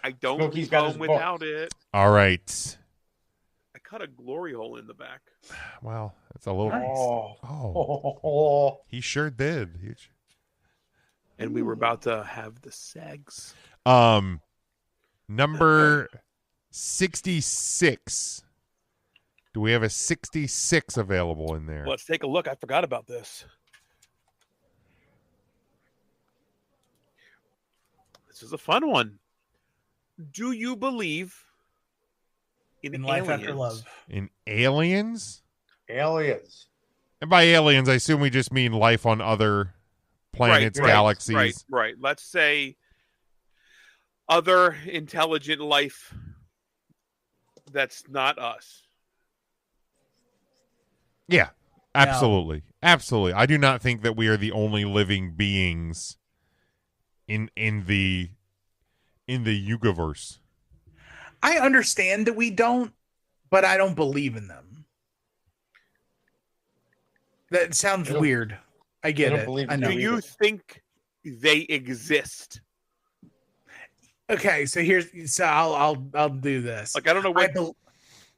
I don't Smokey's leave got home his without it. All right. I cut a glory hole in the back. Well, that's a little he sure did. And we were about to have the segs. Number 66. Do we have a 66 available in there? Let's take a look. I forgot about this. This is a fun one. Do you believe in Life aliens? After Love. In aliens? Aliens. And by aliens, I assume we just mean life on other planets, galaxies. Right. Let's say other intelligent life that's not us. Yeah, absolutely. Absolutely. I do not think that we are the only living beings in the universe. I understand that we don't, but I don't believe in them. That sounds weird. I get it. I know. Do you think they exist? Okay, so I'll do this. Like, I don't know what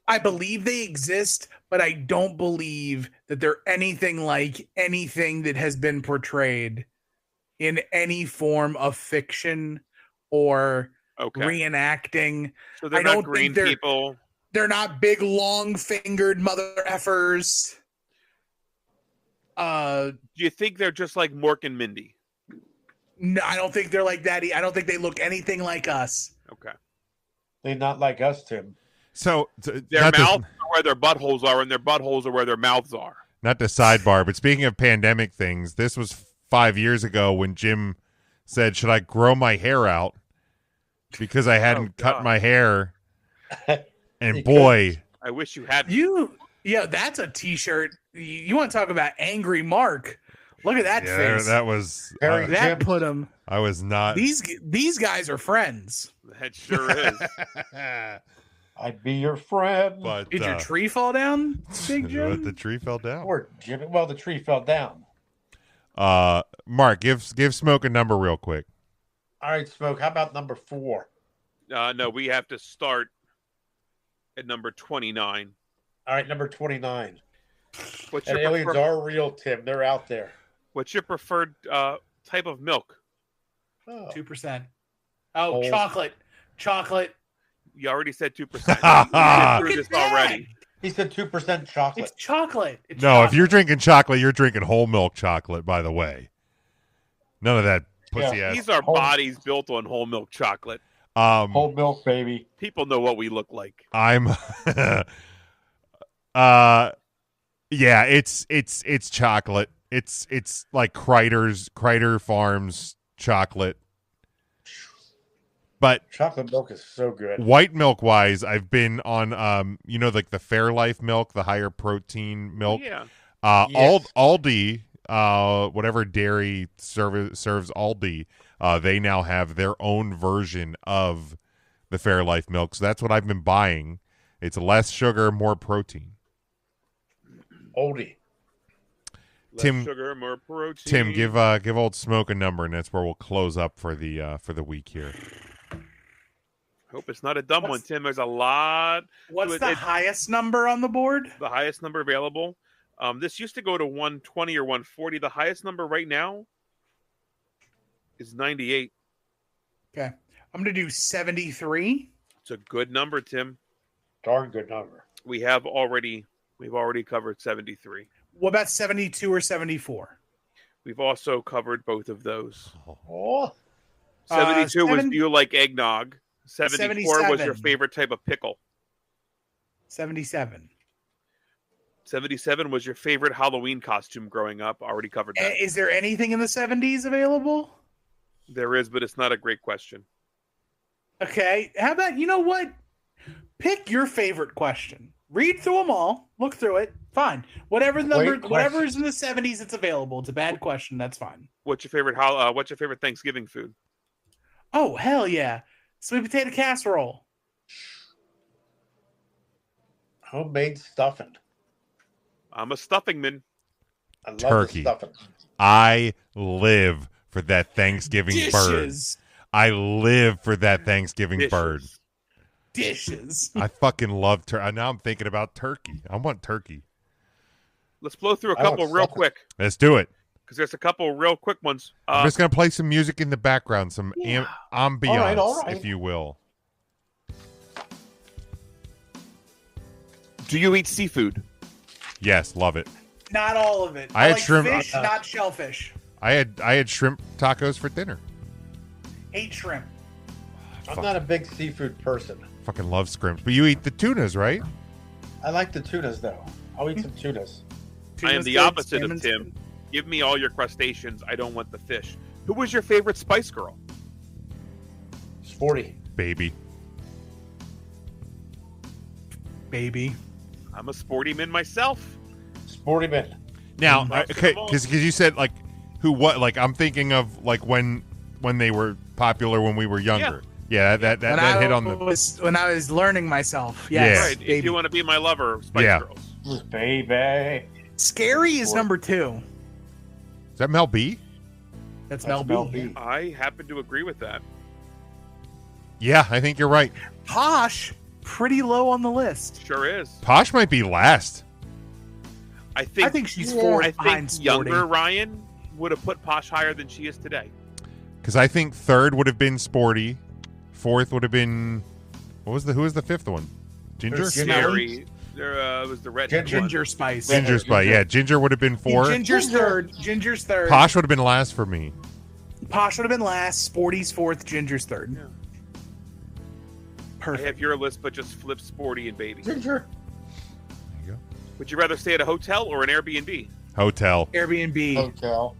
I believe they exist, but I don't believe that they're anything like anything that has been portrayed in any form of fiction or reenacting. So they're not green people. They're not big, long-fingered mother effers. Do you think they're just like Mork and Mindy? No, I don't think they're like that. I don't think they look anything like us. Okay. They're not like us, Tim. So their mouths are where their buttholes are, and their buttholes are where their mouths are. Not to sidebar, but speaking of pandemic things, this was 5 years ago when Jim said, "Should I grow my hair out?" Because I hadn't cut my hair. And boy, I wish you had. Yeah, that's a T-shirt. You want to talk about angry Mark? Look at that face. That was that put him. I was not. These guys are friends. That sure is. I'd be your friend. But did your tree fall down, Big Jim? The tree fell down. Or Jimmy. Well, the tree fell down. Mark, give Smoke a number real quick. All right, Smoke. How about number 4? No, we have to start at number 29. All right, number 29. What's and your aliens are real, Tim. They're out there. What's your preferred type of milk? 2%. Oh, chocolate. You already said 2%. You through this already. He said 2% chocolate. It's chocolate. It's No, chocolate. if you're drinking chocolate, you're drinking whole milk chocolate, by the way. None of that pussy ass. These are Whole- bodies built on whole milk chocolate. Whole milk, baby. People know what we look like. I'm yeah, it's chocolate. It's like Kreider Farms chocolate. But Chocolate milk is so good. white milk wise, I've been on like the Fairlife milk, the higher protein milk. Yeah. Yes. Aldi, whatever dairy serves Aldi, they now have their own version of the Fairlife milk. So that's what I've been buying. It's less sugar, more protein. Oldie. Less Tim- sugar, more protein. Tim, give Old Smoke a number, and that's where we'll close up for the week here. Hope it's not a dumb one, Tim. There's a lot. What's It- the it- highest number on the board? The highest number available. This used to go to 120 or 140. The highest number right now is 98. Okay. I'm going to do 73. It's a good number, Tim. Darn good number. We've already covered 73. What about 72 or 74? We've also covered both of those. Oh, 72 was seven- do you like eggnog? 74 was your 77. favorite type of pickle. 77. 77 was your favorite Halloween costume growing up. Already covered that. Is there anything in the 70s available? There is, but it's not a great question. Okay. How about, you know what? Pick your favorite question. Read through them all. Look through it. Fine. Whatever is in the 70s, it's available. It's a bad question. That's fine. What's your favorite Thanksgiving food? Oh, hell yeah. Sweet potato casserole. homemade stuffing. I'm a stuffing man. I love Turkey. the stuffing. I live for that Thanksgiving bird. Dishes. I live for that Thanksgiving Dishes. bird. Dishes. I fucking love turkey. Now I'm thinking about turkey. I want turkey. Let's blow through a I want couple real stuffing. quick Let's do it. because there's a couple real quick ones. I'm just gonna play some music in the background, some Yeah. ambiance, All right. if you will. Do you eat seafood? Yes, love it. Not all of it. I had like shrimp- fish, not shellfish. I had shrimp tacos for dinner. Ate shrimp. I'm not a big seafood person. Fucking love scrimps. But you eat the tunas, right? I like the tunas though. I'll eat some tunas. I am Tuna's the good, opposite of salmon's Tim. good. Give me all your crustaceans. I don't want the fish. Who was your favorite Spice Girl? Sporty. Baby. Baby. I'm a sporty man myself. Sporty man. Now, Props to okay, them all. because you said like like I'm thinking of like when they were popular when we were younger. Yeah, that hit on the. When I was learning myself. Yes. Yeah. Right. If Baby. you want to be my lover, Spice Yeah. Girls. Baby. Scary is number 2. Is that Mel B? That's That's Mel Mel B. B. I happen to agree with that. Yeah, I think you're right. Posh, pretty low on the list. Sure is. Posh might be last. I think. I think she's 4 I behind think Sporty. younger Ryan would have put Posh higher than she is today. Because I think third would have been Sporty, fourth would have been who was the fifth one? Ginger. There's Ginger. Scary. There was the red Ginger Spice. Ginger Spice. Yeah, Ginger would have been four. Ginger's third. Ginger's third. Posh would have been last for me. Posh would have been last. Sporty's fourth. Ginger's third. Yeah. I Perfect. have your list, but just flip Sporty and Baby. Ginger. There you go. Would you rather stay at a hotel or an Airbnb? Hotel. Airbnb. Hotel.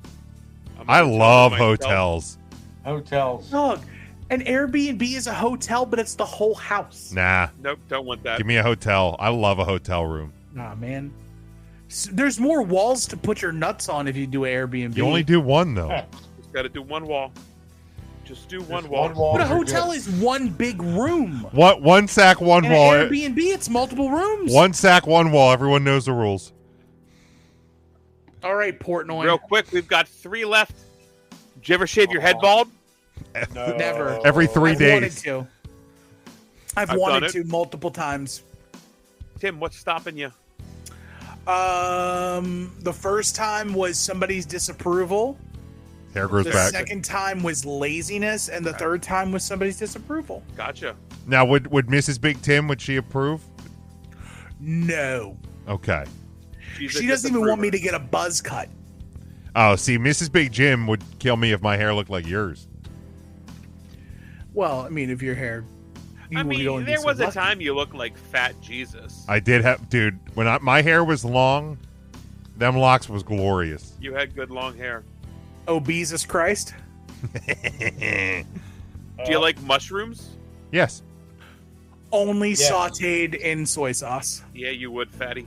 I'm a I hotel love myself. hotels. Hotels. Look, an Airbnb is a hotel, but it's the whole house. Nah, Nope, don't want that. give me a hotel. I love a hotel room. Nah, man. There's more walls to put your nuts on if you do Airbnb. You only do one though. Just got to do one wall. Just do one Just wall. one wall. But a You're hotel good. is one big room. What? One sack, one In wall. an Airbnb, it's multiple rooms. One sack, one wall. Everyone knows the rules. All right, Portnoy. Real quick, we've got 3 left. Did you ever shave your head bald? No. Never. Every 3 I've days. wanted to. I've I've wanted done it. to multiple times. Tim, what's stopping you? The first time was somebody's disapproval. Hair grows The back. second time was laziness, and the third time was somebody's disapproval. Gotcha. Now, would Mrs. Big Tim, would she approve? No. Okay. She doesn't even want me to get a buzz cut. Oh, see, Mrs. Big Jim would kill me if my hair looked like yours. Well, I mean, if your hair... I mean, there was a time you looked like Fat Jesus. I did have, dude. When my hair was long, them locks was glorious. You had good long hair. Oh, Jesus Christ. Do you like mushrooms? Yes. Only Yeah. sauteed in soy sauce. Yeah, you would, fatty.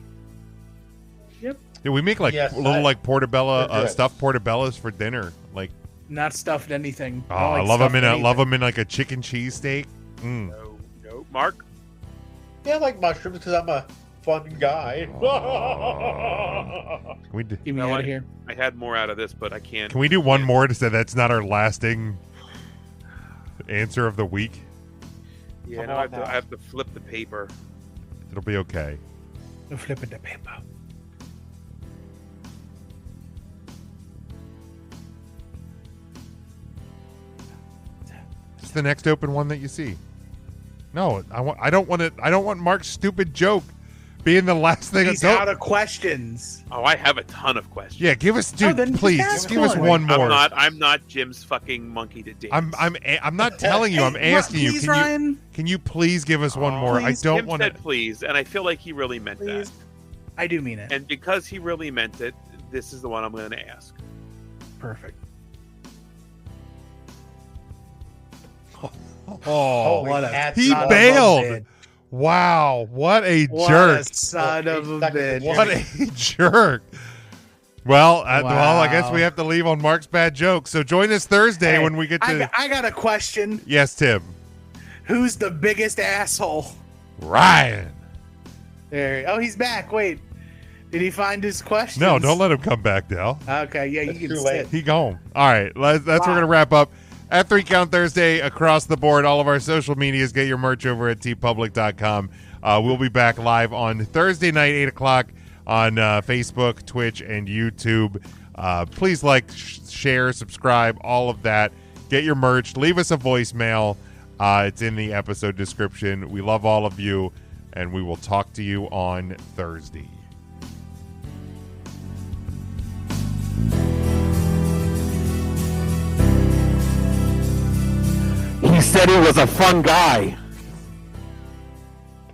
Dude, we make like Yes, little like portobello They're good. stuffed portobellos for dinner. Like, Not stuffed anything. oh, don't I like love them stuffed in anything. like a chicken cheese steak. Mm. No. Mark? Yeah, I like mushrooms because I'm a fun guy. Can we do, Get me No, out of here. I had more out of this, but I can't. can we do one more to say that's not our lasting answer of the week? Yeah, Come no, on now. I have to flip the paper. It'll be okay. No flipping the paper. It's the next open one that you see. No, I don't want Mark's stupid joke being the last thing. He's Don't- out of questions. Oh, I have a ton of questions. Yeah, give us, dude. then just Please, ask give us one. one more. I'm not Jim's fucking monkey to dance. I'm not telling you. I'm Hey, asking you. please, Can you Ryan. can you please give us one more? please, I don't Jim want to. said please, and I feel like he really meant Please. that. I do mean it. And because he really meant it, this is the one I'm going to ask. Perfect. Oh, Holy what a cats, he son of a bailed. bitch. Wow, what a What jerk! a son of a Stuck in bitch. the What a jerk! Well, well, I guess Wow. we have to leave on Mark's bad joke. So join us Thursday Hey, when we get to. I got a question. Yes, Tim. Who's the biggest asshole? Ryan. There. Oh, he's back. Wait. Did he find his question? No, don't let him come back, Dell. Okay, yeah, It's you can too late. sit. He gone. All right, that's what we're Wow. gonna wrap up at 3 Count Thursday across the board. All of our social medias. Get your merch over at tpublic.com. We'll be back live on Thursday night, 8:00 on Facebook, Twitch, and YouTube. Please like, share, subscribe, all of that. Get your merch. Leave us a voicemail. It's in the episode description. We love all of you, and we will talk to you on Thursday. He said he was a fun guy.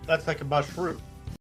That's like a mushroom.